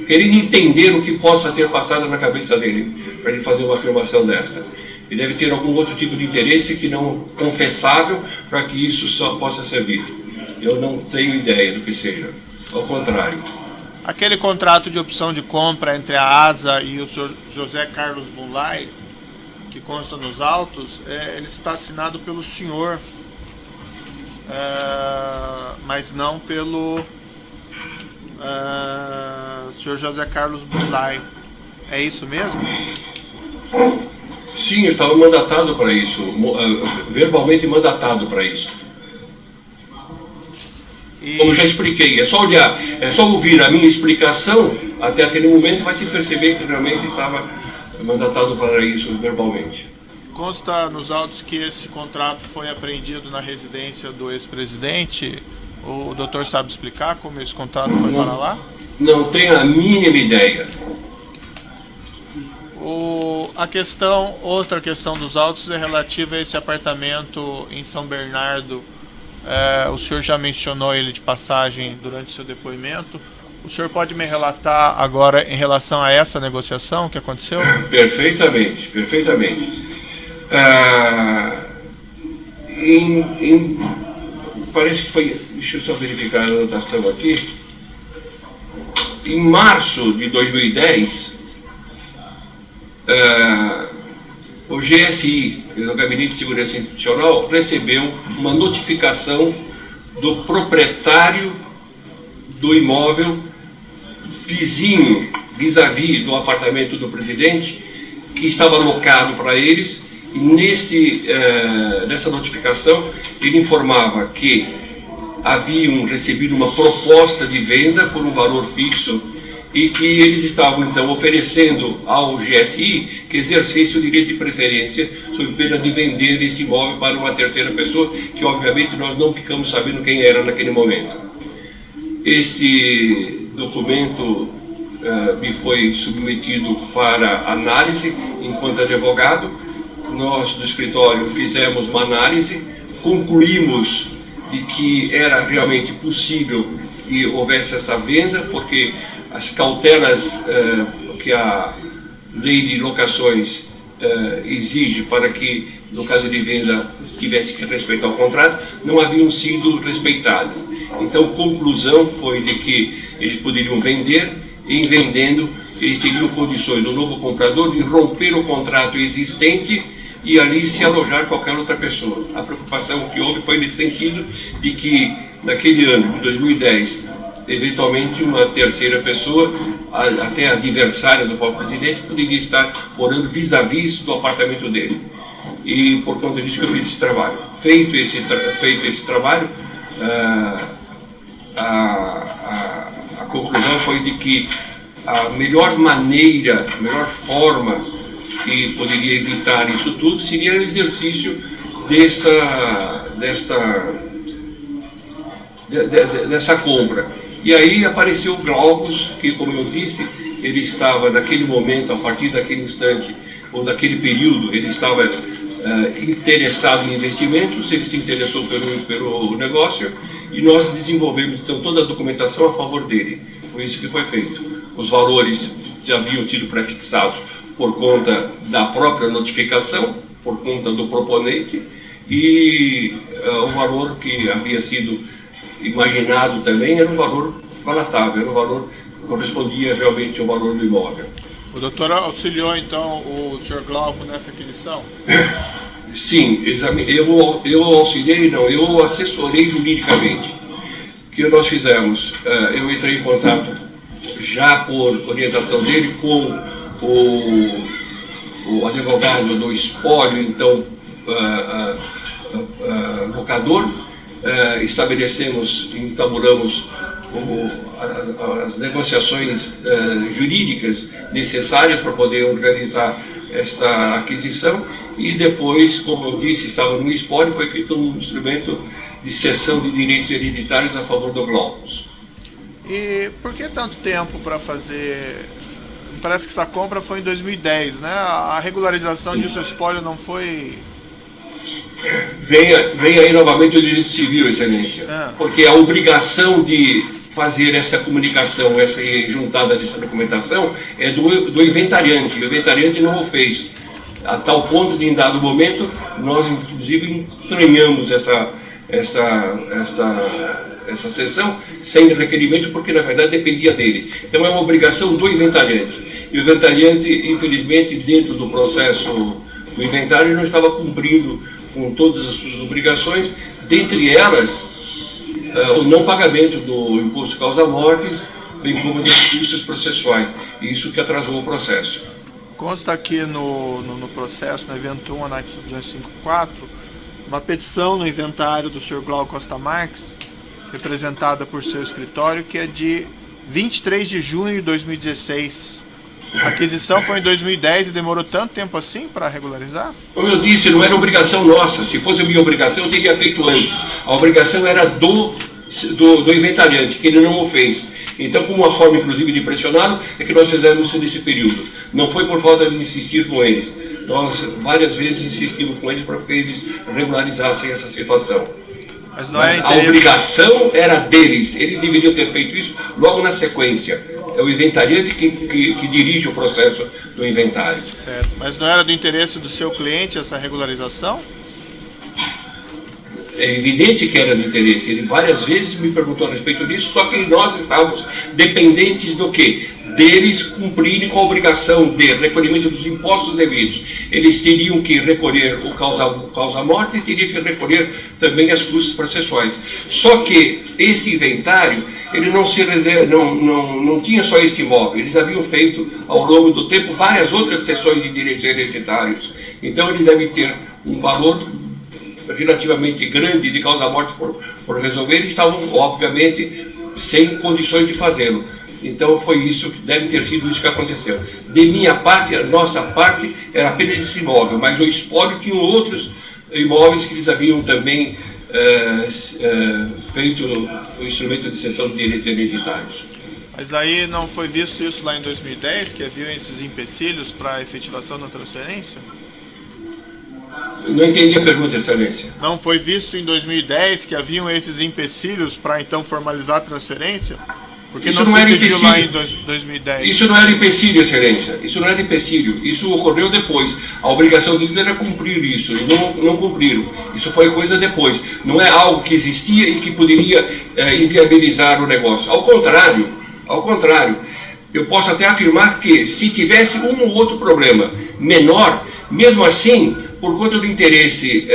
querendo entender o que possa ter passado na cabeça dele para ele fazer uma afirmação desta. Ele deve ter algum outro tipo de interesse que não confessável para que isso só possa ser dito. Eu não tenho ideia do que seja. Ao contrário. Aquele contrato de opção de compra entre a ASA e o senhor José Carlos Bunlai, que consta nos autos, ele está assinado pelo senhor, mas não pelo senhor José Carlos Bunlai. É isso mesmo? Sim, eu estava mandatado para isso, verbalmente mandatado para isso. Como já expliquei, é só olhar, é só ouvir a minha explicação, até aquele momento vai se perceber que realmente estava mandatado para isso verbalmente. Consta nos autos que esse contrato foi apreendido na residência do ex-presidente. O doutor sabe explicar como esse contrato foi para lá? Não tenho a mínima ideia. O Outra questão dos autos é relativa a esse apartamento em São Bernardo. O senhor já mencionou ele de passagem durante seu depoimento. O senhor pode me relatar agora em relação a essa negociação que aconteceu? Perfeitamente, perfeitamente. Parece que foi, deixa eu só verificar a anotação aqui. Em março de 2010, o GSI, o Gabinete de Segurança Institucional, recebeu uma notificação do proprietário do imóvel vizinho, vis-à-vis do apartamento do presidente, que estava alocado para eles, e nessa notificação ele informava que haviam recebido uma proposta de venda por um valor fixo e que eles estavam então oferecendo ao GSI que exercesse o direito de preferência sob pena de vender esse imóvel para uma terceira pessoa, que obviamente nós não ficamos sabendo quem era naquele momento. Este documento me foi submetido para análise enquanto advogado. Nós do escritório fizemos uma análise, concluímos de que era realmente possível que houvesse essa venda, porque as cautelas que a lei de locações exige para que, no caso de venda, tivesse que respeitar o contrato, não haviam sido respeitadas. Então, conclusão foi de que eles poderiam vender, e em vendendo, eles teriam condições, o novo comprador, de romper o contrato existente e ali se alojar qualquer outra pessoa. A preocupação que houve foi nesse sentido de que, naquele ano de 2010, eventualmente uma terceira pessoa, até adversária do próprio presidente, poderia estar morando vis-à-vis do apartamento dele. E por conta disso que eu fiz esse trabalho. Feito esse trabalho, a conclusão foi de que a melhor maneira, a melhor forma que poderia evitar isso tudo seria o exercício dessa compra. E aí apareceu o Glaucus, que, como eu disse, ele estava naquele momento, a partir daquele instante, ou daquele período, ele estava interessado em investimentos, ele se interessou pelo negócio, e nós desenvolvemos então toda a documentação a favor dele. Foi isso que foi feito. Os valores já haviam sido prefixados por conta da própria notificação, por conta do proponente, e o valor que havia sido imaginado também era um valor palatável, era um valor que correspondia realmente ao valor do imóvel. O doutor auxiliou então o Sr. Glauco nessa aquisição? Sim, eu auxiliei, não, eu assessorei juridicamente. O que nós fizemos? Eu entrei em contato, já por orientação dele, com o advogado do espólio, então locador, entablamos as negociações jurídicas necessárias para poder organizar esta aquisição, e depois, como eu disse, estava no espólio, foi feito um instrumento de cessão de direitos hereditários a favor do Glaucus. E por que tanto tempo para fazer? Parece que essa compra foi em 2010, né? A regularização disso, o espólio não foi... Vem aí novamente o direito civil, excelência, porque a obrigação de fazer essa comunicação, essa juntada dessa documentação, é do inventariante. O inventariante não o fez, a tal ponto de, em dado momento, nós inclusive estranhamos essa sessão sem requerimento, porque na verdade dependia dele. Então é uma obrigação do inventariante. E o inventariante, infelizmente, dentro do processo do inventário, não estava cumprindo com todas as suas obrigações, dentre elas o não pagamento do imposto causa-mortes, bem como das custas processuais. Isso que atrasou o processo. Consta aqui no processo, no evento 1, anexo 254, uma petição no inventário do Sr. Glauco Costa Marques, representada por seu escritório, que é de 23 de junho de 2016. A aquisição foi em 2010 e demorou tanto tempo assim para regularizar? Como eu disse, não era obrigação nossa. Se fosse a minha obrigação, eu teria feito antes. A obrigação era do do inventariante, que ele não o fez. Então, como uma forma, inclusive, de pressioná-lo, é que nós fizemos isso nesse período. Não foi por falta de insistir com eles. Nós, várias vezes, insistimos com eles para que eles regularizassem essa situação. Mas não é a obrigação era deles. Eles deveriam ter feito isso logo na sequência. É o inventariante que dirige o processo do inventário. Certo. Mas não era do interesse do seu cliente essa regularização? É evidente que era de interesse. Ele várias vezes me perguntou a respeito disso, só que nós estávamos dependentes do quê? Deles cumprirem com a obrigação de recolhimento dos impostos devidos. Eles teriam que recolher o causa-morte e teriam que recolher também as custas processuais. Só que esse inventário, ele não tinha só este imóvel, eles haviam feito ao longo do tempo várias outras cessões de direitos hereditários. Então ele deve ter um valor relativamente grande de causa-morte por resolver, e estavam, obviamente, sem condições de fazê-lo. Então foi isso, deve ter sido isso que aconteceu. De minha parte, a nossa parte era apenas esse imóvel, mas o espólio tinha outros imóveis que eles haviam também feito o instrumento de cessão de direitos hereditários. Mas aí não foi visto isso lá em 2010, que haviam esses empecilhos para a efetivação da transferência? Não entendi a pergunta, Excelência. Não foi visto em 2010 que haviam esses empecilhos para então formalizar a transferência? Porque isso não era se exigiu empecilho. Lá em 2010. Isso não era empecilho, Excelência. Isso não era empecilho. Isso ocorreu depois. A obrigação deles era cumprir isso. E não cumpriram. Isso foi coisa depois. Não é algo que existia e que poderia inviabilizar o negócio. Ao contrário, eu posso até afirmar que se tivesse um ou outro problema menor, mesmo assim, por conta do interesse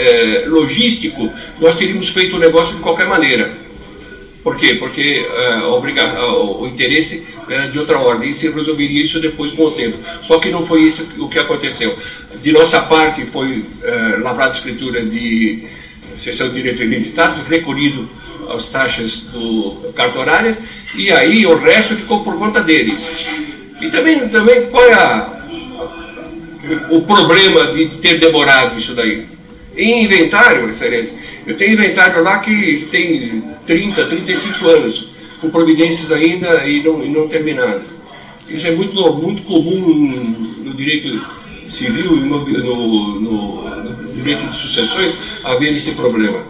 logístico, nós teríamos feito o negócio de qualquer maneira. Por quê? Porque o interesse era de outra ordem, e se resolveria isso depois com o tempo. Só que não foi isso o que aconteceu. De nossa parte, foi lavrada escritura de cessão de direitos hereditários, recolhido as taxas cartorárias, e aí o resto ficou por conta deles. E também qual é o problema de ter demorado isso daí? Em inventário, Excelência, eu tenho inventário lá que tem 30, 35 anos, com providências ainda e não terminadas. Isso é muito comum no direito civil e no direito de sucessões haver esse problema.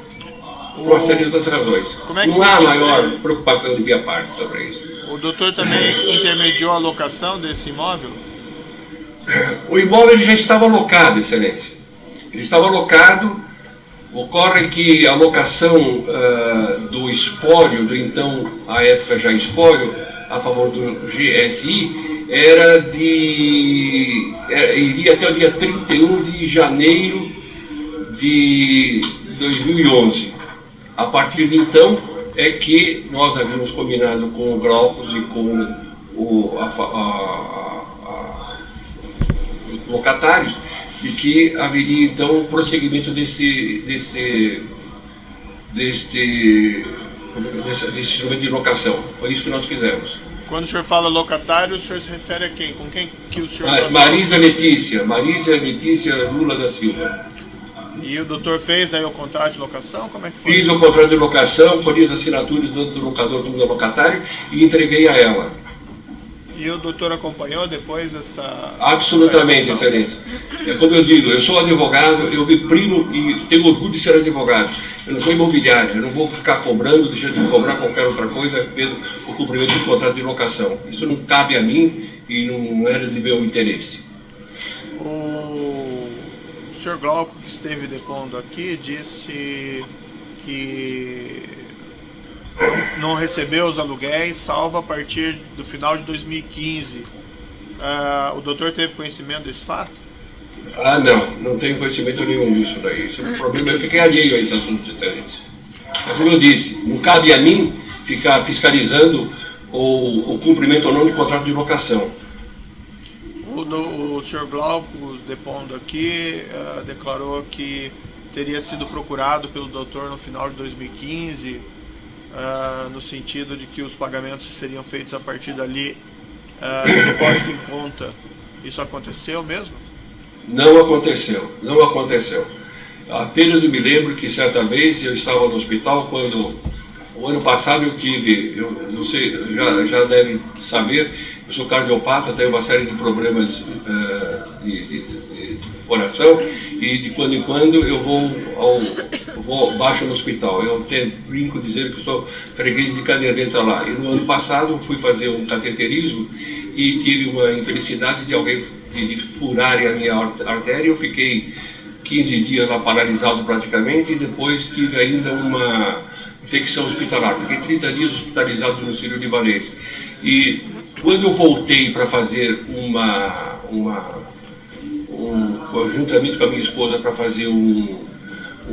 Por uma série de outras razões. Não há maior preocupação de minha parte sobre isso. O doutor também intermediou a locação desse imóvel? O imóvel já estava alocado, Excelência. Ele estava alocado. Ocorre que a locação do espólio, do então, à época já espólio, a favor do GSI, iria até o dia 31 de janeiro de 2011. A partir de então é que nós havíamos combinado com o Glaucus e com os locatários de que haveria então um prosseguimento desse instrumento de locação. Foi isso que nós fizemos. Quando o senhor fala locatário, o senhor se refere a quem? Com quem que o senhor... Marisa Letícia Lula da Silva. E o doutor fez aí o contrato de locação? Como é que foi? Fiz o contrato de locação, colhi as assinaturas tanto do locador como do locatário e entreguei a ela. E o doutor acompanhou depois essa... Absolutamente, Excelência. É como eu digo, eu sou advogado, eu me primo e tenho orgulho de ser advogado. Eu não sou imobiliário, eu não vou ficar cobrando, deixando de cobrar qualquer outra coisa pelo cumprimento do contrato de locação. Isso não cabe a mim e não era de meu interesse. O senhor Glauco, que esteve depondo aqui, disse que não recebeu os aluguéis, salvo a partir do final de 2015. O doutor teve conhecimento desse fato? Não tenho conhecimento nenhum disso daí. Esse é um problema, eu fiquei alheio a esse assunto, de Excelência. É como eu disse, não cabe a mim ficar fiscalizando o cumprimento ou não de contrato de locação. O senhor Glauco, depondo aqui, declarou que teria sido procurado pelo doutor no final de 2015, no sentido de que os pagamentos seriam feitos a partir dali, depósito em conta. Isso aconteceu mesmo? Não aconteceu. Apenas eu me lembro que certa vez eu estava no hospital quando O ano passado eu tive, não sei, já devem saber, eu sou cardiopata, tenho uma série de problemas de coração e de quando em quando eu vou baixo no hospital. Eu até brinco dizendo que eu sou freguês de caderneta lá. E no ano passado fui fazer um cateterismo e tive uma infelicidade de alguém de furarem a minha artéria. Eu fiquei 15 dias lá paralisado praticamente e depois tive ainda uma infecção hospitalar. Fiquei 30 dias hospitalizado no Sírio-Libanês. E quando eu voltei para fazer conjuntamente com a minha esposa para fazer um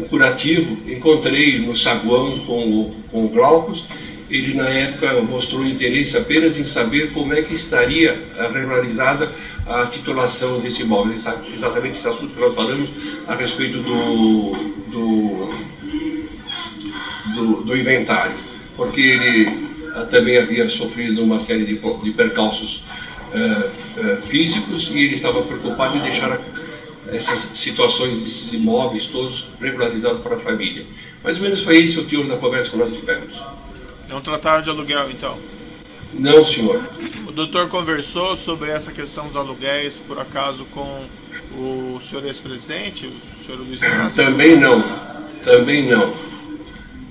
curativo, encontrei no saguão com o Glaucus. Ele na época mostrou interesse apenas em saber como é que estaria regularizada a titulação desse imóvel, exatamente esse assunto que nós falamos a respeito do inventário, porque ele também havia sofrido uma série de percalços físicos e ele estava preocupado em deixar essas situações desses imóveis todos regularizados para a família. Mais ou menos foi esse o teor da conversa que nós tivemos. É um tratado de aluguel, então? Não, senhor. O doutor conversou sobre essa questão dos aluguéis, por acaso, com o senhor ex-presidente, o senhor Luiz Inácio? Também não. Também não.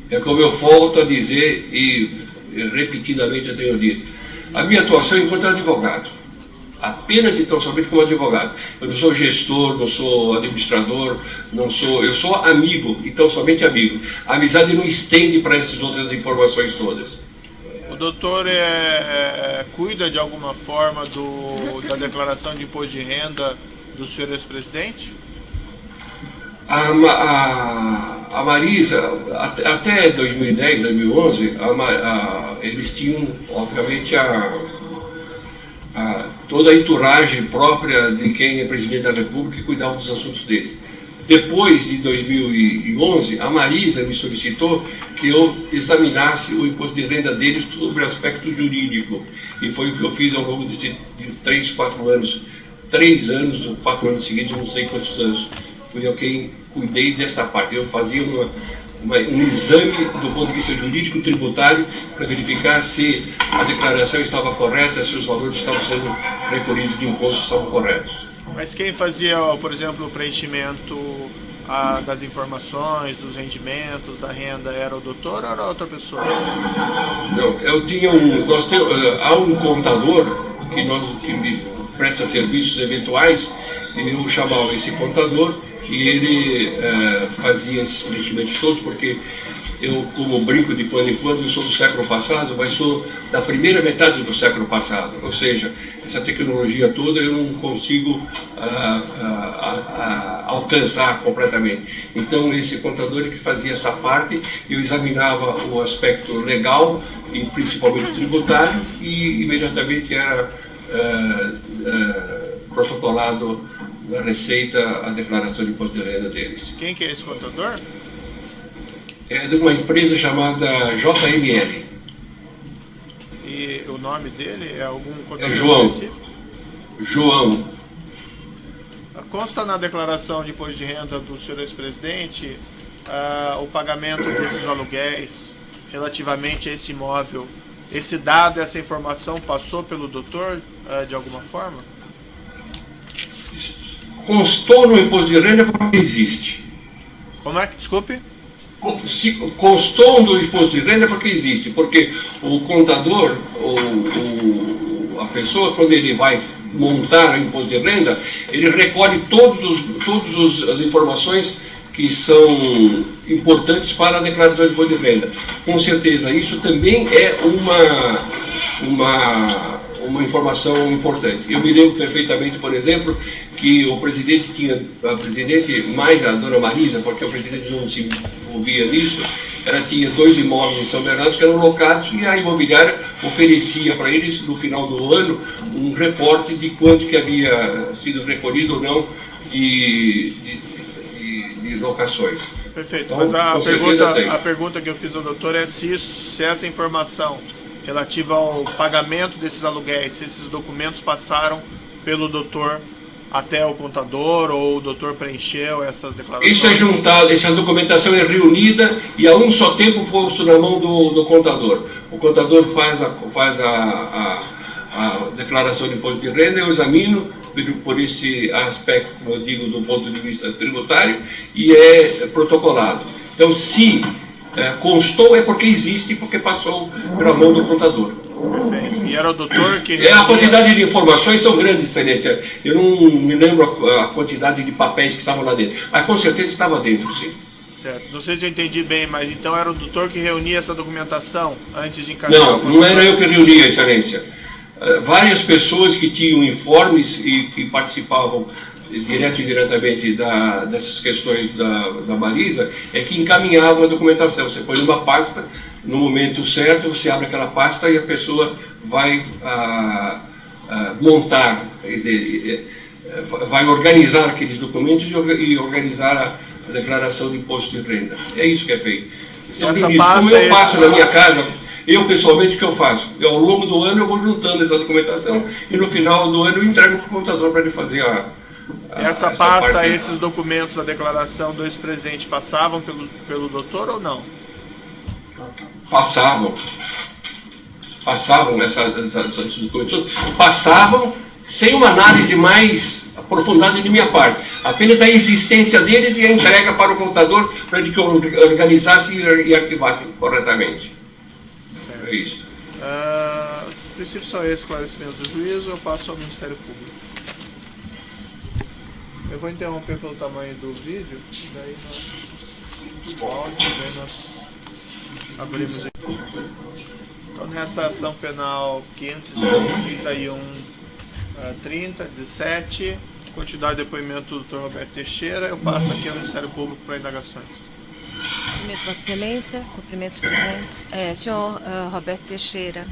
É como eu volto a dizer e repetidamente eu tenho dito. A minha atuação é enquanto advogado. Apenas então somente como advogado. Eu não sou gestor, não sou administrador, eu sou amigo, então somente amigo. A amizade não estende para essas outras informações todas. O doutor cuida de alguma forma da declaração de imposto de renda do senhor ex-presidente? A Marisa, até 2010, 2011, eles tinham, obviamente, toda a entourage própria de quem é presidente da República e cuidava dos assuntos deles. Depois de 2011, a Marisa me solicitou que eu examinasse o imposto de renda deles sobre o aspecto jurídico. E foi o que eu fiz ao longo de 3, 4 anos. 3 anos ou 4 anos seguidos, não sei quantos anos. Fui eu quem cuidei dessa parte. Eu fazia um exame do ponto de vista jurídico tributário para verificar se a declaração estava correta, se os valores estavam sendo recolhidos de imposto estavam corretos. Mas quem fazia, por exemplo, o preenchimento das informações, dos rendimentos, da renda, era o doutor ou era outra pessoa? Não, há um contador que presta serviços eventuais, e eu chamava esse contador, e ele fazia esses preenchimentos todos, porque eu, como brinco de quando em quando, eu sou do século passado, mas sou da primeira metade do século passado, ou seja, essa tecnologia toda eu não consigo alcançar completamente. Então esse contador é que fazia essa parte, eu examinava o aspecto legal e principalmente tributário, e imediatamente era protocolado na Receita a declaração de imposto de renda deles. Quem que é esse contador? É de uma empresa chamada JML. E o nome dele é algum contador João. específico? João. Consta na declaração de imposto de renda do senhor ex-presidente o pagamento desses aluguéis relativamente a esse imóvel. Esse dado, essa informação passou pelo doutor de alguma forma? Constou no imposto de renda porque existe. Como é que, desculpe? Constou no imposto de renda porque existe, porque o contador, a pessoa, quando ele vai montar o imposto de renda, ele recolhe todas as informações que são importantes para a declaração de imposto de renda. Com certeza, isso também é uma informação importante. Eu me lembro perfeitamente, por exemplo, que o presidente mais a dona Marisa, porque o presidente não se envolvia nisso, ela tinha 2 imóveis em São Bernardo que eram locados e a imobiliária oferecia para eles, no final do ano, um reporte de quanto que havia sido recolhido ou não de locações. Perfeito, então, mas a pergunta que eu fiz ao doutor é se essa informação relativa ao pagamento desses aluguéis, se esses documentos passaram pelo doutor até o contador ou o doutor preencheu essas declarações? Isso é juntado, essa documentação é reunida e a um só tempo posto na mão do contador. O contador faz a declaração de imposto de renda, eu examino por esse aspecto, como eu digo, do ponto de vista tributário, e é protocolado. Então, se constou, é porque existe, porque passou pela mão do contador. Perfeito. E era o doutor que... A quantidade de informações são grandes, excelência. Eu não me lembro a quantidade de papéis que estavam lá dentro, mas com certeza estava dentro, sim. Certo. Não sei se eu entendi bem, mas então era o doutor que reunia essa documentação antes de encaixar? Não era eu que reunia, excelência. Várias pessoas que tinham informes e que participavam direto e indiretamente dessas questões da baliza, é que encaminhavam a documentação. Você põe numa pasta, no momento certo, você abre aquela pasta e a pessoa vai montar, quer dizer, vai organizar aqueles documentos e organizar a declaração de imposto de renda. É isso que é feito. Como eu faço na minha casa, eu pessoalmente, o que eu faço? Ao longo do ano eu vou juntando essa documentação e no final do ano eu entrego para o contador para ele fazer essa pasta, esses documentos, a declaração do ex-presidente passavam pelo doutor ou não? Passavam esses documentos, passavam sem uma análise mais aprofundada de minha parte, apenas a existência deles e a entrega para o contador para ele que organizasse e arquivasse corretamente. Certo. É isso. Os princípios são esses esclarecimentos do juízo, eu passo ao Ministério Público. Eu vou interromper pelo tamanho do vídeo, e daí nós abrimos aqui. Então, nessa ação penal 506, 31, 30, 17, continuar o depoimento do Dr. Roberto Teixeira, eu passo aqui ao Ministério Público para indagações. Cumprimento Vossa Excelência, cumprimentos presentes. Senhor Roberto Teixeira,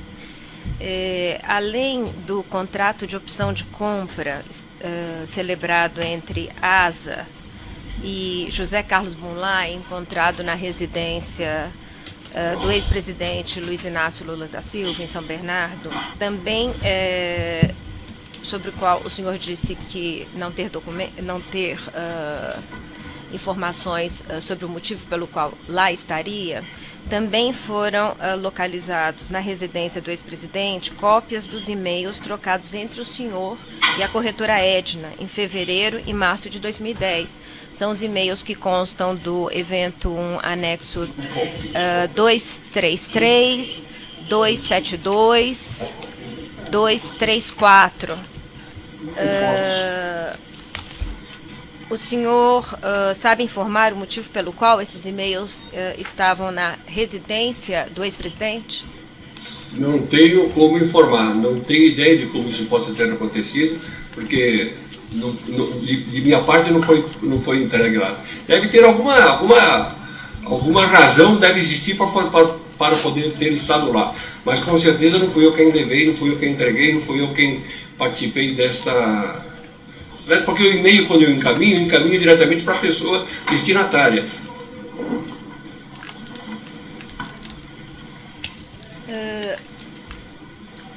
além do contrato de opção de compra celebrado entre ASA e José Carlos Bunlai, encontrado na residência do ex-presidente Luiz Inácio Lula da Silva, em São Bernardo, também sobre o qual o senhor disse que não ter informações sobre o motivo pelo qual lá estaria, também foram localizados na residência do ex-presidente cópias dos e-mails trocados entre o senhor e a corretora Edna em fevereiro e março de 2010. São os e-mails que constam do evento 1, anexo 233, 272, 234. O senhor sabe informar o motivo pelo qual esses e-mails estavam na residência do ex-presidente? Não tenho como informar, não tenho ideia de como isso possa ter acontecido, porque de minha parte não foi entregue lá. Deve ter alguma razão, deve existir para poder ter estado lá, mas com certeza não fui eu quem levei, não fui eu quem entreguei, não fui eu quem participei desta... Porque o e-mail, quando eu encaminho diretamente para a pessoa destinatária.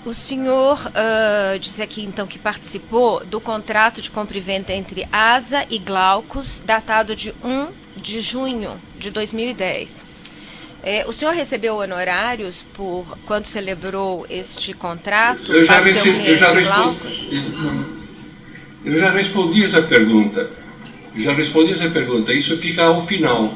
O senhor disse aqui, então, que participou do contrato de compra e venda entre ASA e Glaucus, datado de 1 de junho de 2010. O senhor recebeu honorários por quando celebrou este contrato para o seu cliente Glaucus? Eu já respondi essa pergunta. Isso fica ao final.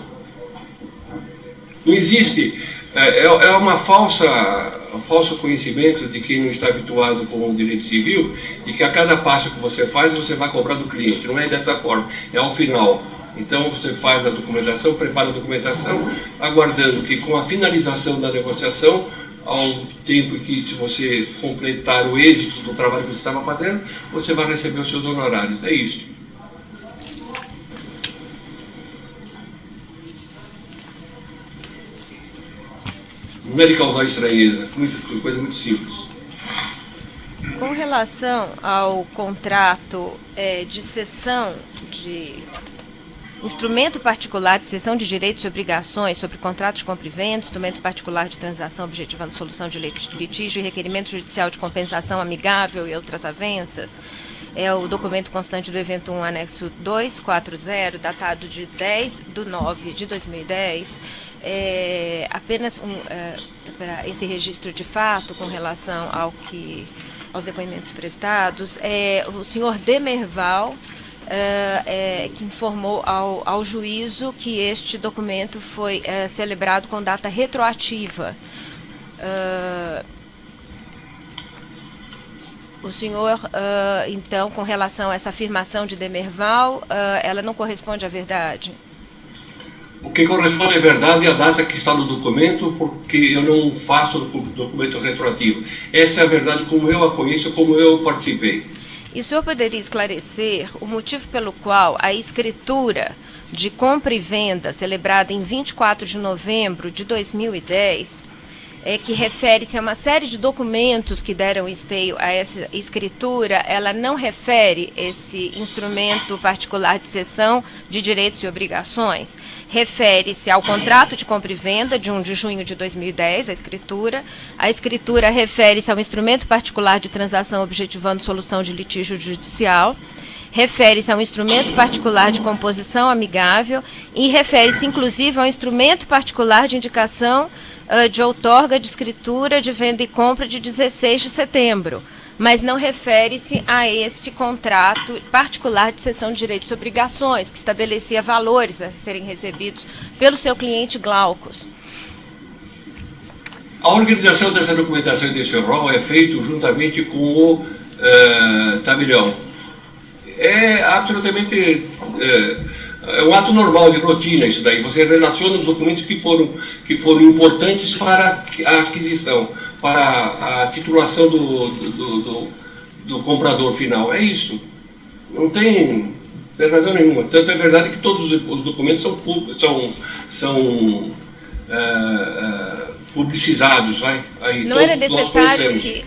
Não existe. É um falso conhecimento de quem não está habituado com o direito civil, de que a cada passo que você faz, você vai cobrar do cliente. Não é dessa forma. É ao final. Então você faz a documentação, prepara a documentação, aguardando que com a finalização da negociação, ao tempo que você completar o êxito do trabalho que você estava fazendo, você vai receber os seus honorários. É isso. Não é de causar estranheza, coisa muito simples. Com relação ao contrato de cessão de instrumento particular de cessão de direitos e obrigações sobre contratos de compra e venda, instrumento particular de transação objetivando solução de litígio e requerimento judicial de compensação amigável e outras avanças, é o documento constante do evento 1, anexo 240, datado de 10/9/2010, apenas esse registro de fato com relação aos depoimentos prestados, o senhor Demerval, que informou ao juízo que este documento foi celebrado com data retroativa. O senhor, então, com relação a essa afirmação de Demerval, ela não corresponde à verdade? O que corresponde à verdade é a data que está no documento, porque eu não faço documento retroativo. Essa é a verdade como eu a conheço, como eu participei. E o senhor poderia esclarecer o motivo pelo qual a escritura de compra e venda celebrada em 24 de novembro de 2010, que refere-se a uma série de documentos que deram esteio a essa escritura, ela não refere esse instrumento particular de cessão de direitos e obrigações? Refere-se ao contrato de compra e venda de 1 de junho de 2010, a escritura. A escritura refere-se ao instrumento particular de transação objetivando solução de litígio judicial. Refere-se a um instrumento particular de composição amigável e refere-se, inclusive, ao instrumento particular de indicação de outorga de escritura de venda e compra de 16 de setembro, mas não refere-se a este contrato particular de cessão de direitos e obrigações, que estabelecia valores a serem recebidos pelo seu cliente Glaucus. A organização dessa documentação e desse rol é feito juntamente com o tabelião. É absolutamente... é um ato normal de rotina isso daí. Você relaciona os documentos que foram importantes para a aquisição, para a titulação do comprador final. É isso. Não tem razão nenhuma. Tanto é verdade que todos os documentos são publicizados, vai? Aí, não era necessário que,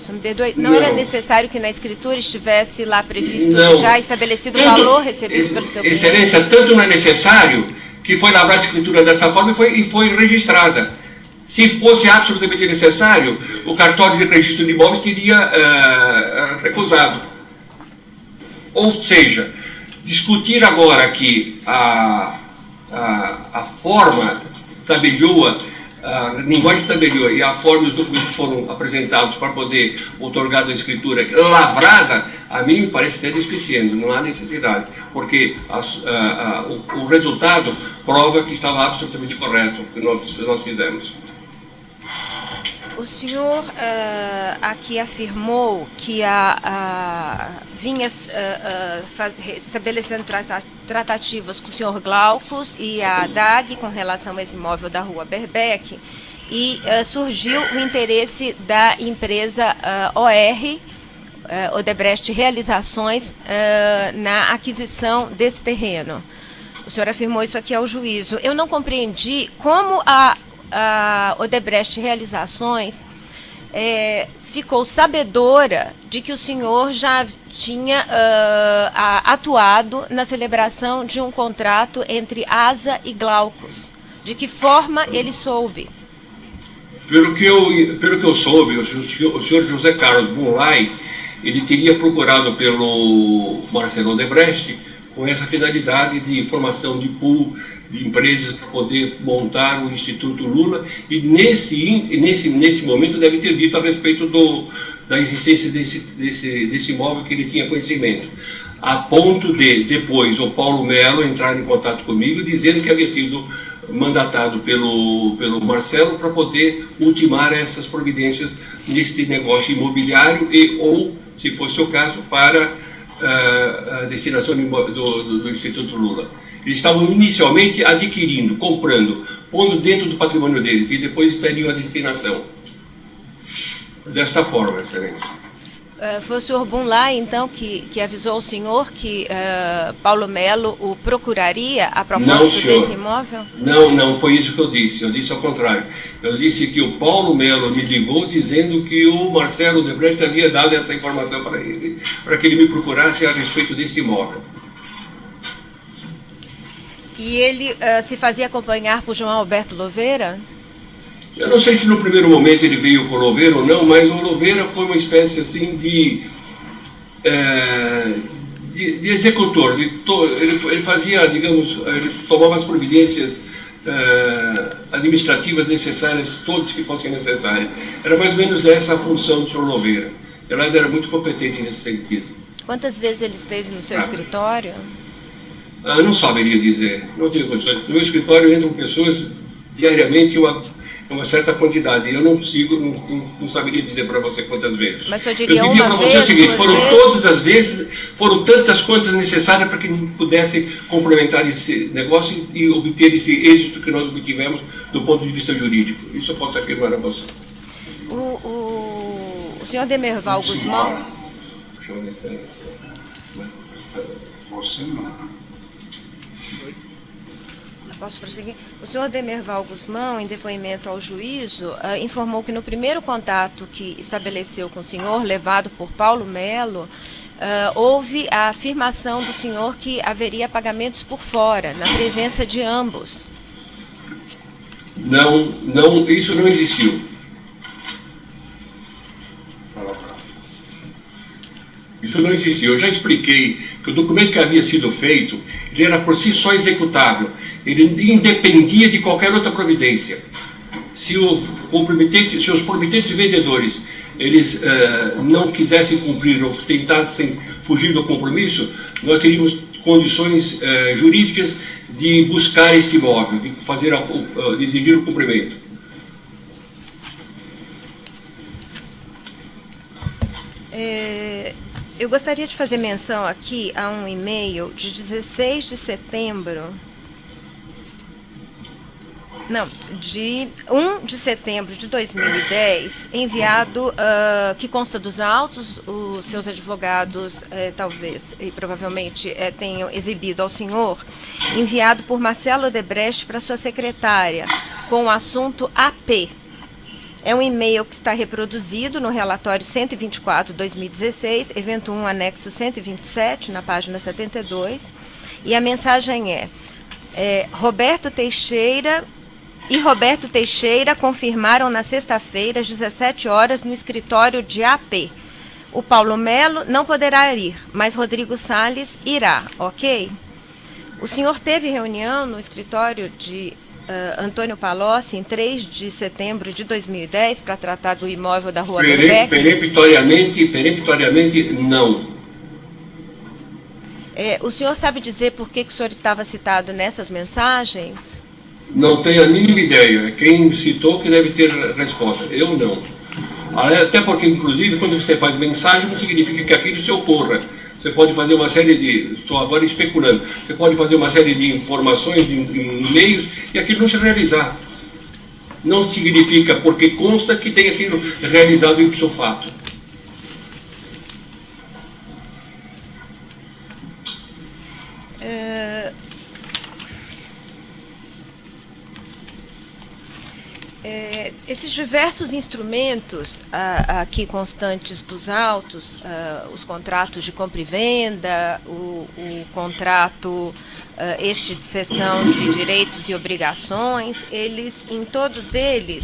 me perdoe, não era necessário que na escritura estivesse lá previsto já estabelecido o valor recebido pelo seu cliente? Excelência, tanto não é necessário que foi lavrada a escritura dessa forma e foi registrada. Se fosse absolutamente necessário, o cartório de registro de imóveis teria recusado. Ou seja, discutir agora aqui a forma tabelioa, a linguagem tabelioa e a forma dos documentos que foram apresentados para poder outorgar a escritura lavrada, a mim me parece até despiciando, não há necessidade, porque o resultado prova que estava absolutamente correto o que nós fizemos. O senhor aqui afirmou que vinha estabelecendo tratativas com o senhor Glaucus e a DAG com relação a esse imóvel da rua Berbeck, e surgiu o interesse da empresa Odebrecht Realizações, na aquisição desse terreno. O senhor afirmou isso aqui ao juízo. Eu não compreendi como a Odebrecht Realizações ficou sabedora de que o senhor já tinha atuado na celebração de um contrato entre ASA e Glaucus. De que forma ele soube? Pelo que eu soube, o senhor José Carlos Bunlai, ele teria procurado pelo Marcelo Odebrecht com essa finalidade de formação de pool de empresas para poder montar o Instituto Lula, e nesse momento deve ter dito a respeito da existência desse imóvel que ele tinha conhecimento, a ponto de depois o Paulo Melo entrar em contato comigo dizendo que havia sido mandatado pelo Marcelo para poder ultimar essas providências neste negócio imobiliário ou, se fosse o caso, para a destinação do Instituto Lula. Eles estavam inicialmente adquirindo, comprando, pondo dentro do patrimônio deles e depois estariam a destinação. Desta forma, Excelência. Foi o senhor Bunlai, então, que avisou ao senhor que Paulo Melo o procuraria a propósito desse imóvel? Não foi isso que eu disse. Eu disse ao contrário. Eu disse que o Paulo Melo me ligou dizendo que o Marcelo Odebrecht havia dado essa informação para ele, para que ele me procurasse a respeito desse imóvel. E ele se fazia acompanhar por João Alberto Louveira? Eu não sei se no primeiro momento ele veio com o Louveira ou não, mas o Louveira foi uma espécie assim de de executor. Ele fazia, digamos, ele tomava as providências administrativas necessárias, todas que fossem necessárias. Era mais ou menos essa a função do senhor Louveira. Ele era muito competente nesse sentido. Quantas vezes ele esteve no seu escritório? Não saberia dizer, não tenho condições. No meu escritório entram pessoas diariamente uma certa quantidade. Eu não saberia dizer para você quantas vezes. Mas eu diria diria para você o seguinte, todas as vezes, foram tantas quantas necessárias para que pudesse complementar esse negócio e obter esse êxito que nós obtivemos do ponto de vista jurídico. Isso eu posso afirmar a você. O senhor Demerval Guzmão... Você não. Posso prosseguir? O senhor Demerval Guzmão, em depoimento ao juízo, informou que no primeiro contato que estabeleceu com o senhor, levado por Paulo Melo, houve a afirmação do senhor que haveria pagamentos por fora, na presença de ambos. Não, isso não existiu. Isso não existiu. Eu já expliquei que o documento que havia sido feito, ele era por si só executável. Ele independia de qualquer outra providência. Se os promitentes vendedores eles não quisessem cumprir ou tentassem fugir do compromisso, nós teríamos condições jurídicas de buscar este imóvel, de exigir o cumprimento. Eu gostaria de fazer menção aqui a um e-mail de 16 de setembro... Não, de 1 de setembro de 2010, enviado, que consta dos autos, os seus advogados talvez e provavelmente tenham exibido ao senhor, enviado por Marcelo Odebrecht para sua secretária, com o assunto AP. É um e-mail que está reproduzido no relatório 124/2016, evento 1, anexo 127, na página 72, e a mensagem Roberto Teixeira confirmaram na sexta-feira, às 17 horas, no escritório de AP. O Paulo Melo não poderá ir, mas Rodrigo Salles irá, ok? O senhor teve reunião no escritório de Antônio Palocci em 3 de setembro de 2010 para tratar do imóvel da Rua Berbec? Peremptoriamente, não. O senhor sabe dizer por que o senhor estava citado nessas mensagens? Não tenho a mínima ideia. Quem citou que deve ter resposta. Eu não. Até porque, inclusive, quando você faz mensagem, não significa que aquilo se ocorra. Você pode fazer uma série de... Estou agora especulando. Você pode fazer uma série de informações em e-mails e aquilo não se realizar. Não significa, porque consta que tenha sido realizado ipso fato. Esses diversos instrumentos aqui constantes dos autos, os contratos de compra e venda, o contrato este de cessão de direitos e obrigações, em todos eles,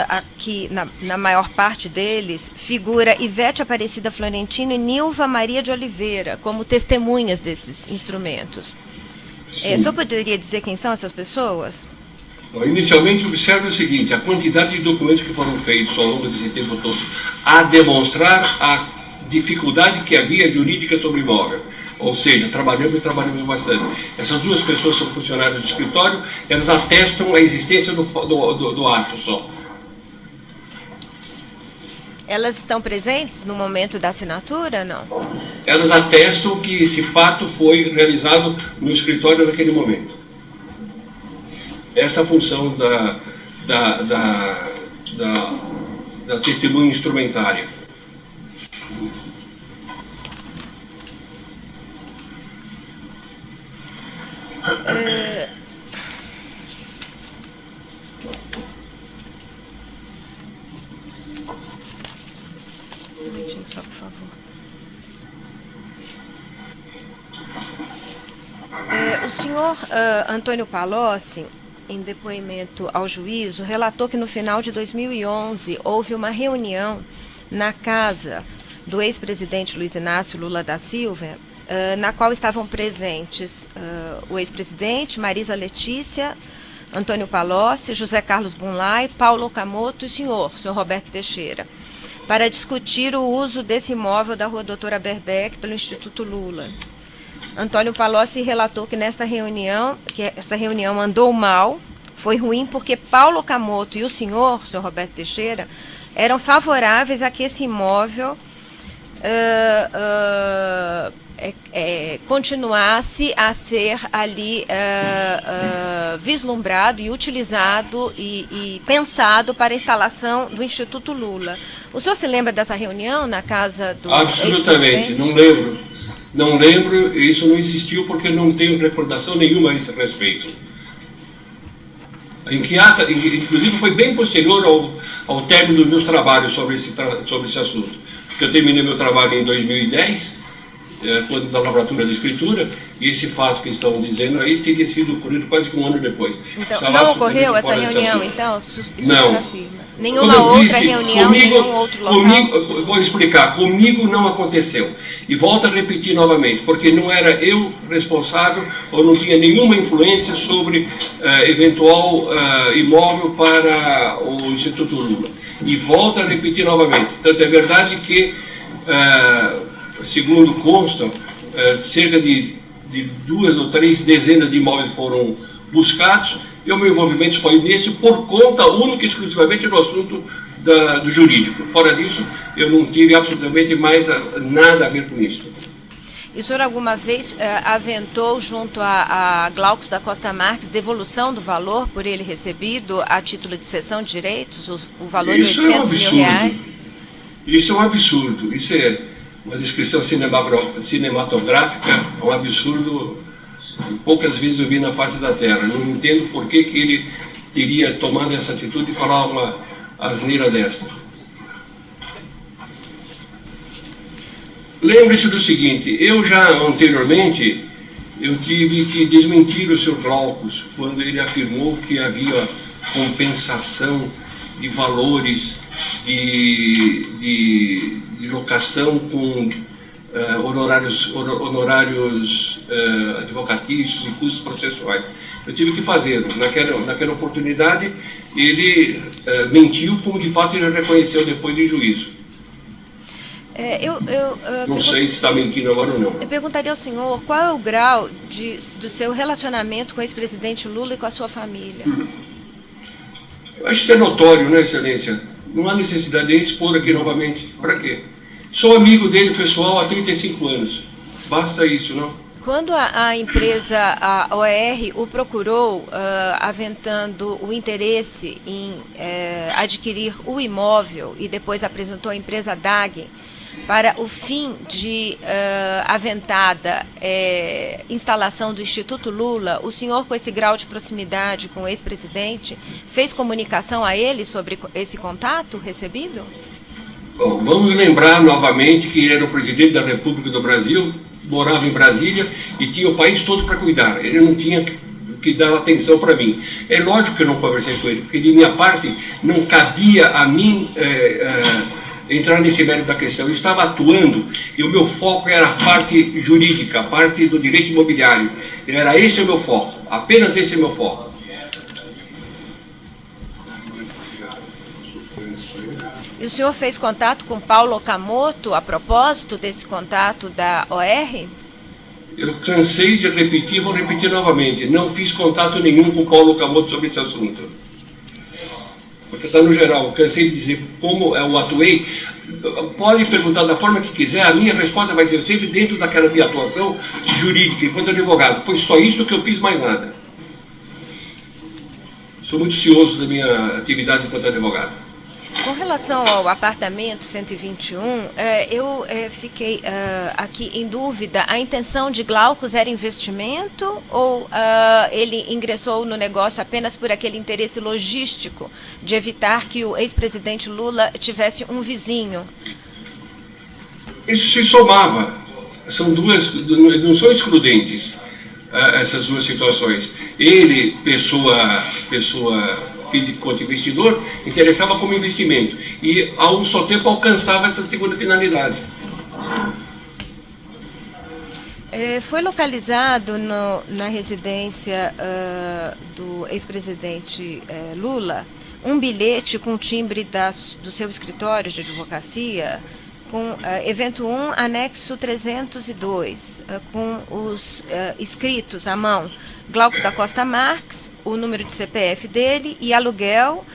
aqui na maior parte deles, figura Ivete Aparecida Florentino e Nilva Maria de Oliveira como testemunhas desses instrumentos. O senhor poderia dizer quem são essas pessoas? Inicialmente, observe o seguinte: a quantidade de documentos que foram feitos ao longo desse tempo todo a demonstrar a dificuldade que havia jurídica sobre o imóvel. Ou seja, trabalhamos bastante. Essas duas pessoas são funcionárias do escritório, elas atestam a existência do ato só. Elas estão presentes no momento da assinatura, não? Elas atestam que esse fato foi realizado no escritório naquele momento. Essa é a função da testemunha instrumentária. Um minutinho só, por favor. O senhor Antônio Palocci, em depoimento ao juízo, relatou que no final de 2011 houve uma reunião na casa do ex-presidente Luiz Inácio Lula da Silva, na qual estavam presentes o ex-presidente, Marisa Letícia, Antônio Palocci, José Carlos Bunlai, Paulo Okamoto e o senhor Roberto Teixeira, para discutir o uso desse imóvel da Rua Doutora Berbeck pelo Instituto Lula. Antônio Palocci relatou que essa reunião andou mal, foi ruim porque Paulo Okamoto e o senhor Roberto Teixeira, eram favoráveis a que esse imóvel continuasse a ser ali vislumbrado e utilizado e pensado para a instalação do Instituto Lula. O senhor se lembra dessa reunião na casa do Absolutamente, não lembro, isso não existiu porque não tenho recordação nenhuma a esse respeito. Inclusive foi bem posterior ao término dos meus trabalhos sobre esse assunto, porque eu terminei meu trabalho em 2010, quando da lavratura da escritura, e esse fato que estão dizendo aí teria sido ocorrido quase que um ano depois. Então, não ocorreu essa reunião, então? Isso não. Afirma. Nenhuma outra reunião, nenhum outro local? Vou explicar. Comigo não aconteceu. E volto a repetir novamente, porque não era eu responsável ou não tinha nenhuma influência sobre eventual imóvel para o Instituto Lula. E volto a repetir novamente. Tanto é verdade que, segundo constam, cerca de 2 ou 3 dezenas de imóveis foram buscados, e o meu envolvimento foi nesse por conta única e exclusivamente do assunto do jurídico. Fora disso, eu não tive absolutamente mais nada a ver com isso. E o senhor alguma vez aventou junto a Glaucus da Costa Marques devolução do valor por ele recebido a título de cessão de direitos, o valor de R$800 mil? Isso é um absurdo. Isso é uma descrição cinematográfica, é um absurdo. Poucas vezes eu vi na face da terra. Não entendo por que ele teria tomado essa atitude de falar uma asneira desta. Lembre-se do seguinte, eu já anteriormente eu tive que desmentir o Sr. Glaucus quando ele afirmou que havia compensação de valores de locação com honorários advocatícios e custos processuais. Eu tive que fazer. Naquela oportunidade, ele mentiu, como de fato ele reconheceu depois de juízo. Não sei se está mentindo agora ou não. Eu perguntaria ao senhor qual é o grau do seu relacionamento com o ex-presidente Lula e com a sua família. Eu acho que isso é notório, né, Excelência? Não há necessidade de expor aqui novamente. Para quê? Sou amigo dele pessoal há 35 anos. Basta isso, não? Quando a empresa, a OER, o procurou aventando o interesse em adquirir o imóvel e depois apresentou a empresa DAG para o fim de aventada instalação do Instituto Lula, o senhor, com esse grau de proximidade com o ex-presidente, fez comunicação a ele sobre esse contato recebido? Bom, vamos lembrar novamente que ele era o presidente da República do Brasil, morava em Brasília e tinha o país todo para cuidar. Ele não tinha que dar atenção para mim. É lógico que eu não conversei com ele, porque de minha parte não cabia a mim entrar nesse mérito da questão. Eu estava atuando e o meu foco era a parte jurídica, a parte do direito imobiliário. Era esse o meu foco, apenas esse é o meu foco. E o senhor fez contato com Paulo Okamoto a propósito desse contato da OER? Eu cansei de repetir, vou repetir novamente. Não fiz contato nenhum com Paulo Okamoto sobre esse assunto. Porque está no geral. Cansei de dizer como eu atuei. Pode perguntar da forma que quiser, a minha resposta vai ser sempre dentro daquela minha atuação jurídica enquanto advogado. Foi só isso que eu fiz, mais nada. Sou muito cioso da minha atividade enquanto advogado. Com relação ao apartamento 121, eu fiquei aqui em dúvida. A intenção de Glaucus era investimento ou ele ingressou no negócio apenas por aquele interesse logístico de evitar que o ex-presidente Lula tivesse um vizinho? Isso se somava. São duas, não são excludentes essas duas situações. Ele, pessoa físico quanto investidor, interessava como investimento e ao só tempo alcançava essa segunda finalidade. Foi localizado na residência do ex-presidente Lula um bilhete com timbre do seu escritório de advocacia, com evento 1, anexo 302, com os escritos à mão Glaucus da Costa Marques, o número de CPF dele e aluguel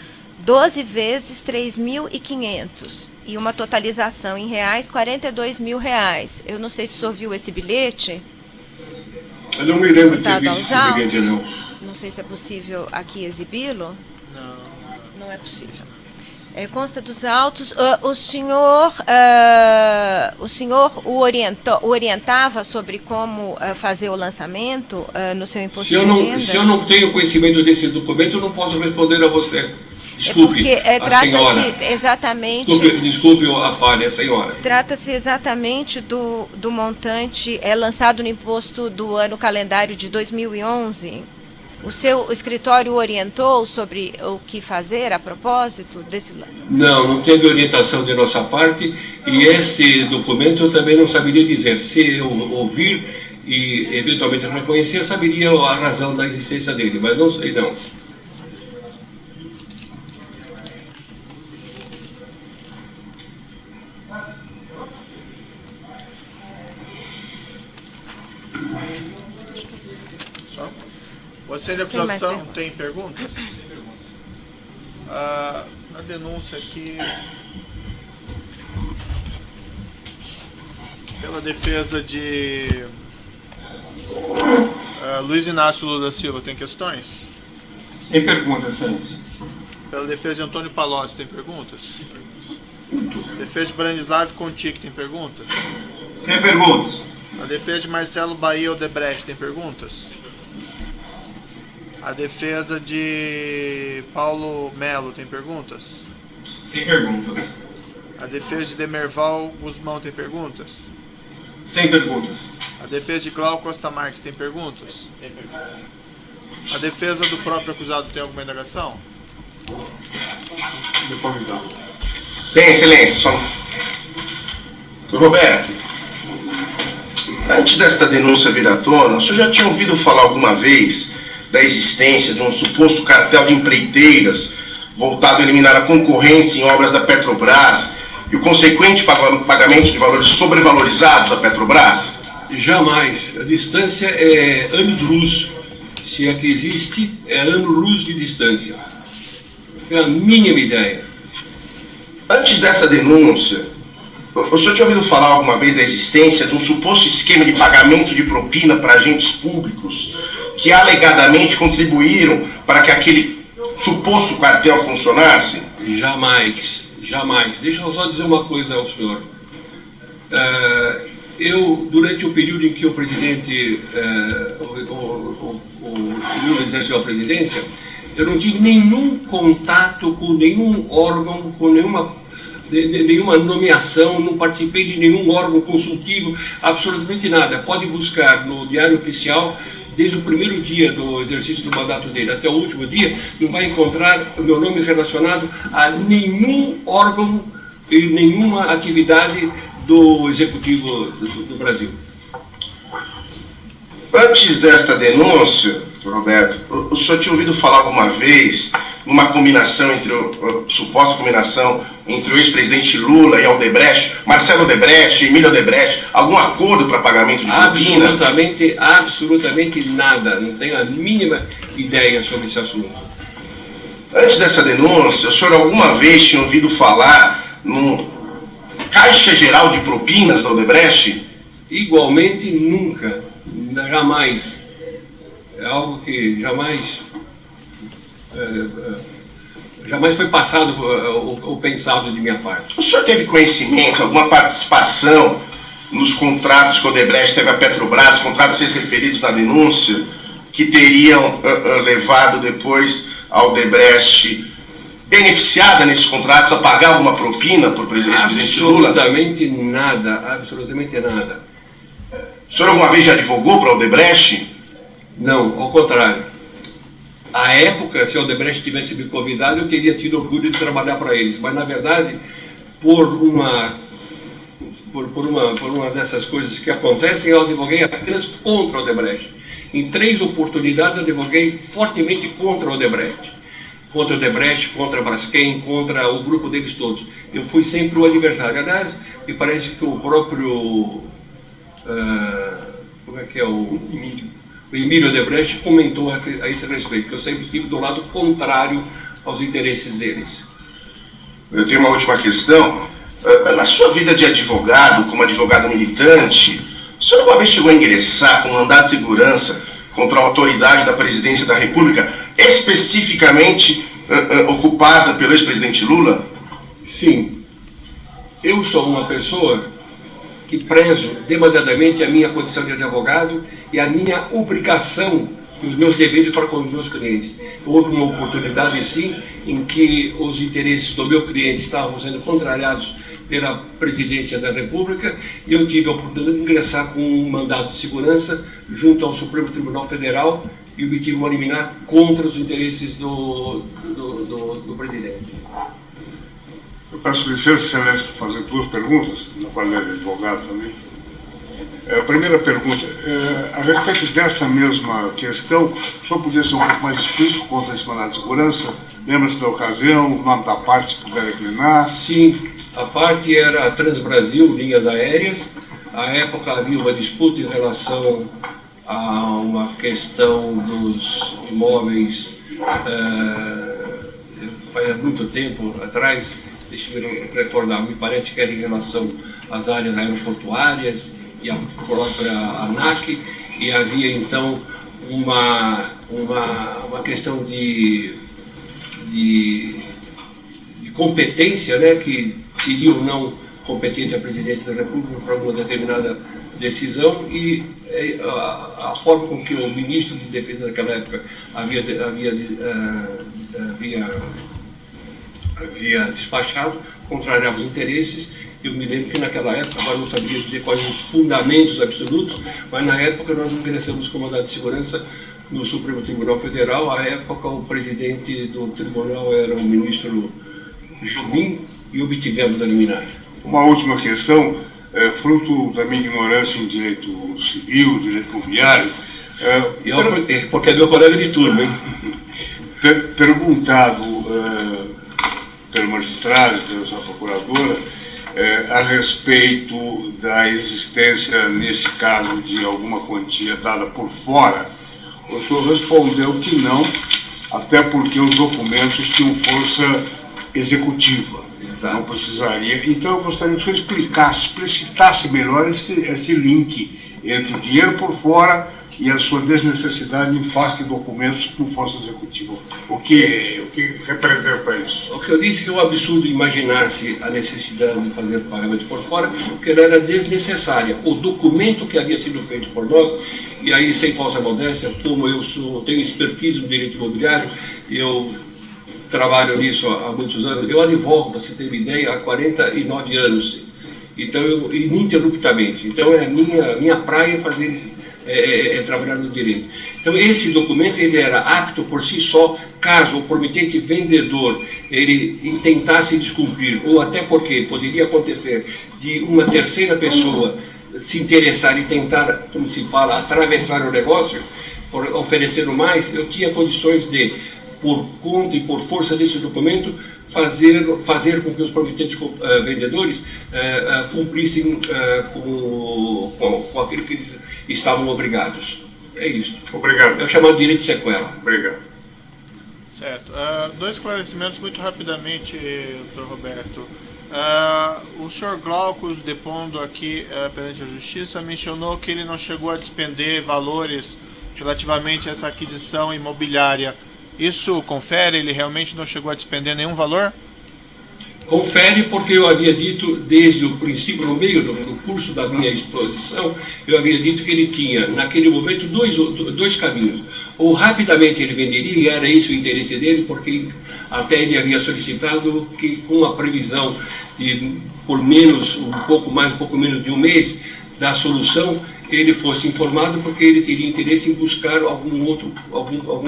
12 vezes 3.500. E uma totalização em reais, R$42.000. Eu não sei se o senhor viu esse bilhete. Eu não me lembro de ter visto esse bilhete, não. Não sei se é possível aqui exibi-lo. Não é possível. Consta dos autos. O senhor o orientava sobre como fazer o lançamento no seu imposto de renda? Se eu não tenho conhecimento desse documento, eu não posso responder a você. Desculpe, a senhora. Exatamente. Desculpe a falha, senhora. Trata-se exatamente do montante lançado no imposto do ano calendário de 2011. O seu escritório orientou sobre o que fazer a propósito desse... Não teve orientação de nossa parte, e este documento eu também não saberia dizer. Se eu ouvir e eventualmente reconhecer, saberia a razão da existência dele, mas não sei não. Você de acusação tem perguntas? Na denúncia aqui, pela defesa de Luiz Inácio Lula da Silva, tem questões? Sem perguntas, excelência. Pela defesa de Antônio Palocci, tem perguntas? Sem perguntas. Defesa de Branislav Contic, tem perguntas? Sem perguntas. A defesa de Marcelo Bahia Odebrecht, tem perguntas? A defesa de Paulo Melo tem perguntas? Sem perguntas. A defesa de Demerval Guzmão tem perguntas? Sem perguntas. A defesa de Glauco Costa Marques tem perguntas? Sem perguntas. A defesa do próprio acusado tem alguma indagação? Depois então. Tem, excelência. Roberto, antes desta denúncia vir à tona, o senhor já tinha ouvido falar alguma vez da existência de um suposto cartel de empreiteiras voltado a eliminar a concorrência em obras da Petrobras e o consequente pagamento de valores sobrevalorizados da Petrobras? Jamais. A distância é anos-luz. Se é que existe, é ano-luz de distância. É a mínima ideia. Antes desta denúncia, o senhor tinha ouvido falar alguma vez da existência de um suposto esquema de pagamento de propina para agentes públicos que alegadamente contribuíram para que aquele suposto cartel funcionasse? Jamais, jamais. Deixa eu só dizer uma coisa ao senhor. Eu, durante o período em que o presidente, o Lula exerceu a presidência, eu não tive nenhum contato com nenhum órgão, com nenhuma nomeação, não participei de nenhum órgão consultivo, absolutamente nada. Pode buscar no Diário Oficial, desde o primeiro dia do exercício do mandato dele até o último dia, não vai encontrar o meu nome relacionado a nenhum órgão e nenhuma atividade do Executivo do Brasil. Antes desta denúncia, Roberto, o senhor tinha ouvido falar alguma vez numa combinação suposta combinação entre o ex-presidente Lula e Odebrecht, Marcelo Odebrecht, Emílio Odebrecht, algum acordo para pagamento de propina? Absolutamente nada. Não tenho a mínima ideia sobre esse assunto. Antes dessa denúncia, o senhor alguma vez tinha ouvido falar num Caixa Geral de Propinas da Odebrecht? Igualmente nunca, jamais. É algo que jamais foi passado ou pensado de minha parte. O senhor teve conhecimento, alguma participação nos contratos que o Odebrecht teve a Petrobras, contratos referidos na denúncia, que teriam levado depois a Odebrecht beneficiada nesses contratos a pagar alguma propina por ex-presidente Lula? Absolutamente nada. O senhor alguma vez já advogou para o Odebrecht? Não, ao contrário. À época, se o Odebrecht tivesse me convidado, eu teria tido orgulho de trabalhar para eles. Mas, na verdade, por uma por uma dessas coisas que acontecem, eu advoguei apenas contra o Odebrecht. Em 3 oportunidades eu advoguei fortemente contra o Odebrecht. Contra o Odebrecht, contra a Braskem, contra o grupo deles todos. Eu fui sempre o adversário. Aliás, me parece que o próprio... como é que é o Emílio Odebrecht comentou a esse respeito, que eu sempre estive do lado contrário aos interesses deles. Eu tenho uma última questão. Na sua vida de advogado, como advogado militante, o senhor alguma vez chegou a ingressar com mandado de segurança contra a autoridade da presidência da República, especificamente ocupada pelo ex-presidente Lula? Sim. Eu sou uma pessoa que prezo demasiadamente a minha condição de advogado e a minha obrigação, os meus deveres para com os meus clientes. Houve uma oportunidade, sim, em que os interesses do meu cliente estavam sendo contrariados pela presidência da República e eu tive a oportunidade de ingressar com um mandado de segurança junto ao Supremo Tribunal Federal e obtive uma liminar contra os interesses do presidente. Eu peço licença, Excelência, para fazer 2 perguntas, na qual é advogado também. A primeira pergunta, a respeito desta mesma questão, o senhor podia ser um pouco mais explícito contra esse mandado de segurança? Lembra-se da ocasião, o nome da parte, se puder declinar? Sim, a parte era a Transbrasil, linhas aéreas. À época havia uma disputa em relação a uma questão dos imóveis, faz muito tempo atrás, deixa eu recordar, me parece que era em relação às áreas aeroportuárias e a própria ANAC, e havia então uma questão de competência, né, que seria ou não competente a presidência da República para uma determinada decisão, e a forma com que o ministro de Defesa daquela época havia despachado contrariava os interesses. Eu me lembro que naquela época, agora não sabia dizer quais os fundamentos absolutos, mas na época nós ingressamos com mandado de segurança no Supremo Tribunal Federal. À época o presidente do tribunal era o ministro Jobim e obtivemos a liminar. Uma última questão, fruto da minha ignorância em direito civil, direito imobiliário. Porque é meu colega de turma, hein? Perguntado pelo magistrado, pela sua procuradora, a respeito da existência, nesse caso, de alguma quantia dada por fora, o senhor respondeu que não, até porque os documentos tinham força executiva. Não precisaria. Então, eu gostaria que o senhor explicasse, explicitasse melhor esse link entre o dinheiro por fora e a sua desnecessidade em face de documentos com força executiva. O que representa isso? O que eu disse que é um absurdo imaginar-se a necessidade de fazer pagamento por fora, porque ela era desnecessária. O documento que havia sido feito por nós, e aí sem falsa modéstia, como eu tenho expertise no direito imobiliário, eu trabalho nisso há muitos anos, eu advogo, para você ter uma ideia, há 49 anos, então ininterruptamente. Então é a minha praia fazer isso. Trabalhar no direito. Então esse documento ele era apto por si só, caso o promitente vendedor ele tentasse descumprir, ou até porque poderia acontecer de uma terceira pessoa se interessar e tentar, como se fala, atravessar o negócio, oferecer mais, eu tinha condições de, por conta e por força desse documento, fazer com que os promitentes vendedores cumprissem com aquilo que eles estavam obrigados. É isso. Obrigado. É o chamado direito de sequela. Obrigado. Certo. 2 esclarecimentos muito rapidamente, Dr. Roberto. O senhor Glaucus, depondo aqui perante a Justiça, mencionou que ele não chegou a despender valores relativamente a essa aquisição imobiliária. Isso confere? Ele realmente não chegou a despender nenhum valor? Confere, porque eu havia dito desde o princípio, no meio do curso da minha exposição, eu havia dito que ele tinha, naquele momento, dois caminhos. Ou rapidamente ele venderia, e era esse o interesse dele, porque até ele havia solicitado que, com a previsão de, por menos, um pouco menos de um mês, da solução, ele fosse informado, porque ele teria interesse em buscar algum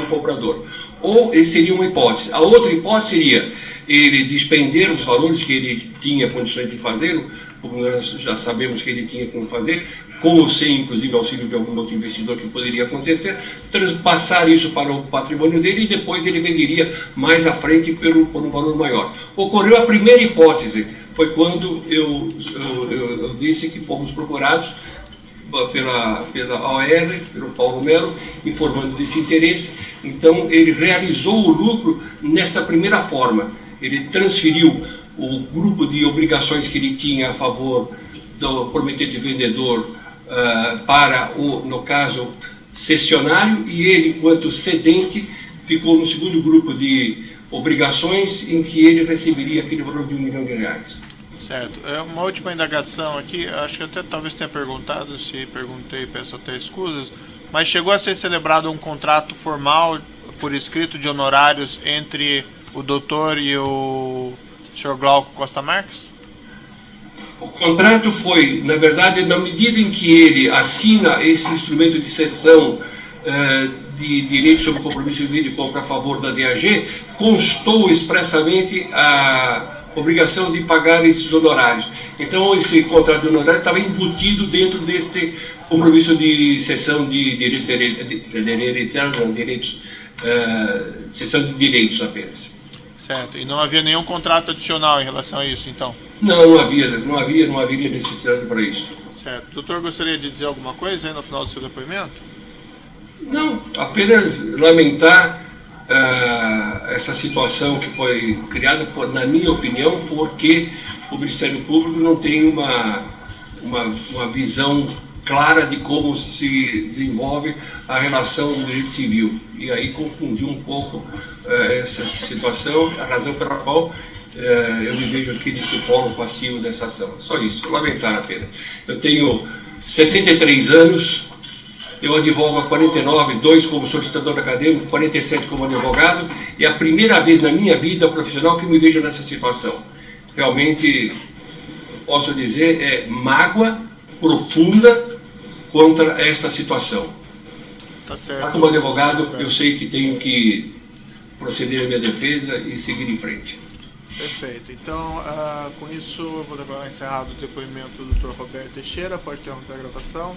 comprador. Ou esse seria uma hipótese. A outra hipótese seria ele despender os valores que ele tinha condições de fazer como nós já sabemos que ele tinha como fazer, com ou sem, inclusive, auxílio de algum outro investidor que poderia acontecer, transpassar isso para o patrimônio dele e depois ele venderia mais à frente por um valor maior. Ocorreu a primeira hipótese, foi quando eu disse que fomos procurados pela OR, pelo Paulo Melo, informando desse interesse. Então, ele realizou o lucro nesta primeira forma. Ele transferiu o grupo de obrigações que ele tinha a favor do prometente vendedor para no caso, cessionário, e ele, enquanto cedente, ficou no segundo grupo de obrigações em que ele receberia aquele valor de R$1 milhão. Certo. Uma última indagação aqui, acho que até talvez tenha perguntado, se perguntei, peço até escusas, mas chegou a ser celebrado um contrato formal por escrito de honorários entre o doutor e o Sr. Glauco Costa Marques? O contrato foi, na verdade, na medida em que ele assina esse instrumento de cessão de direito sobre compromisso de compra a favor da DAG, constou expressamente a obrigação de pagar esses honorários. Então, esse contrato de honorário estava embutido dentro deste compromisso de cessão de cessão de direitos apenas. Certo. E não havia nenhum contrato adicional em relação a isso, então? Não haveria necessidade para isso. Certo. O doutor gostaria de dizer alguma coisa aí no final do seu depoimento? Não, apenas lamentar essa situação que foi criada, na minha opinião, porque o Ministério Público não tem uma visão clara de como se desenvolve a relação do direito civil. E aí confundiu um pouco essa situação, a razão pela qual eu me vejo aqui de polo passivo dessa ação. Só isso, lamentar apenas. Eu tenho 73 anos, eu advogo há 49, 2 como solicitador acadêmico, 47 como advogado, e é a primeira vez na minha vida profissional que me vejo nessa situação. Realmente, posso dizer, é mágoa profunda contra esta situação. Tá certo. Como advogado, eu sei que tenho que proceder à minha defesa e seguir em frente. Perfeito. Então, com isso, eu vou levar encerrado o depoimento do Dr. Roberto Teixeira. Pode interromper a gravação.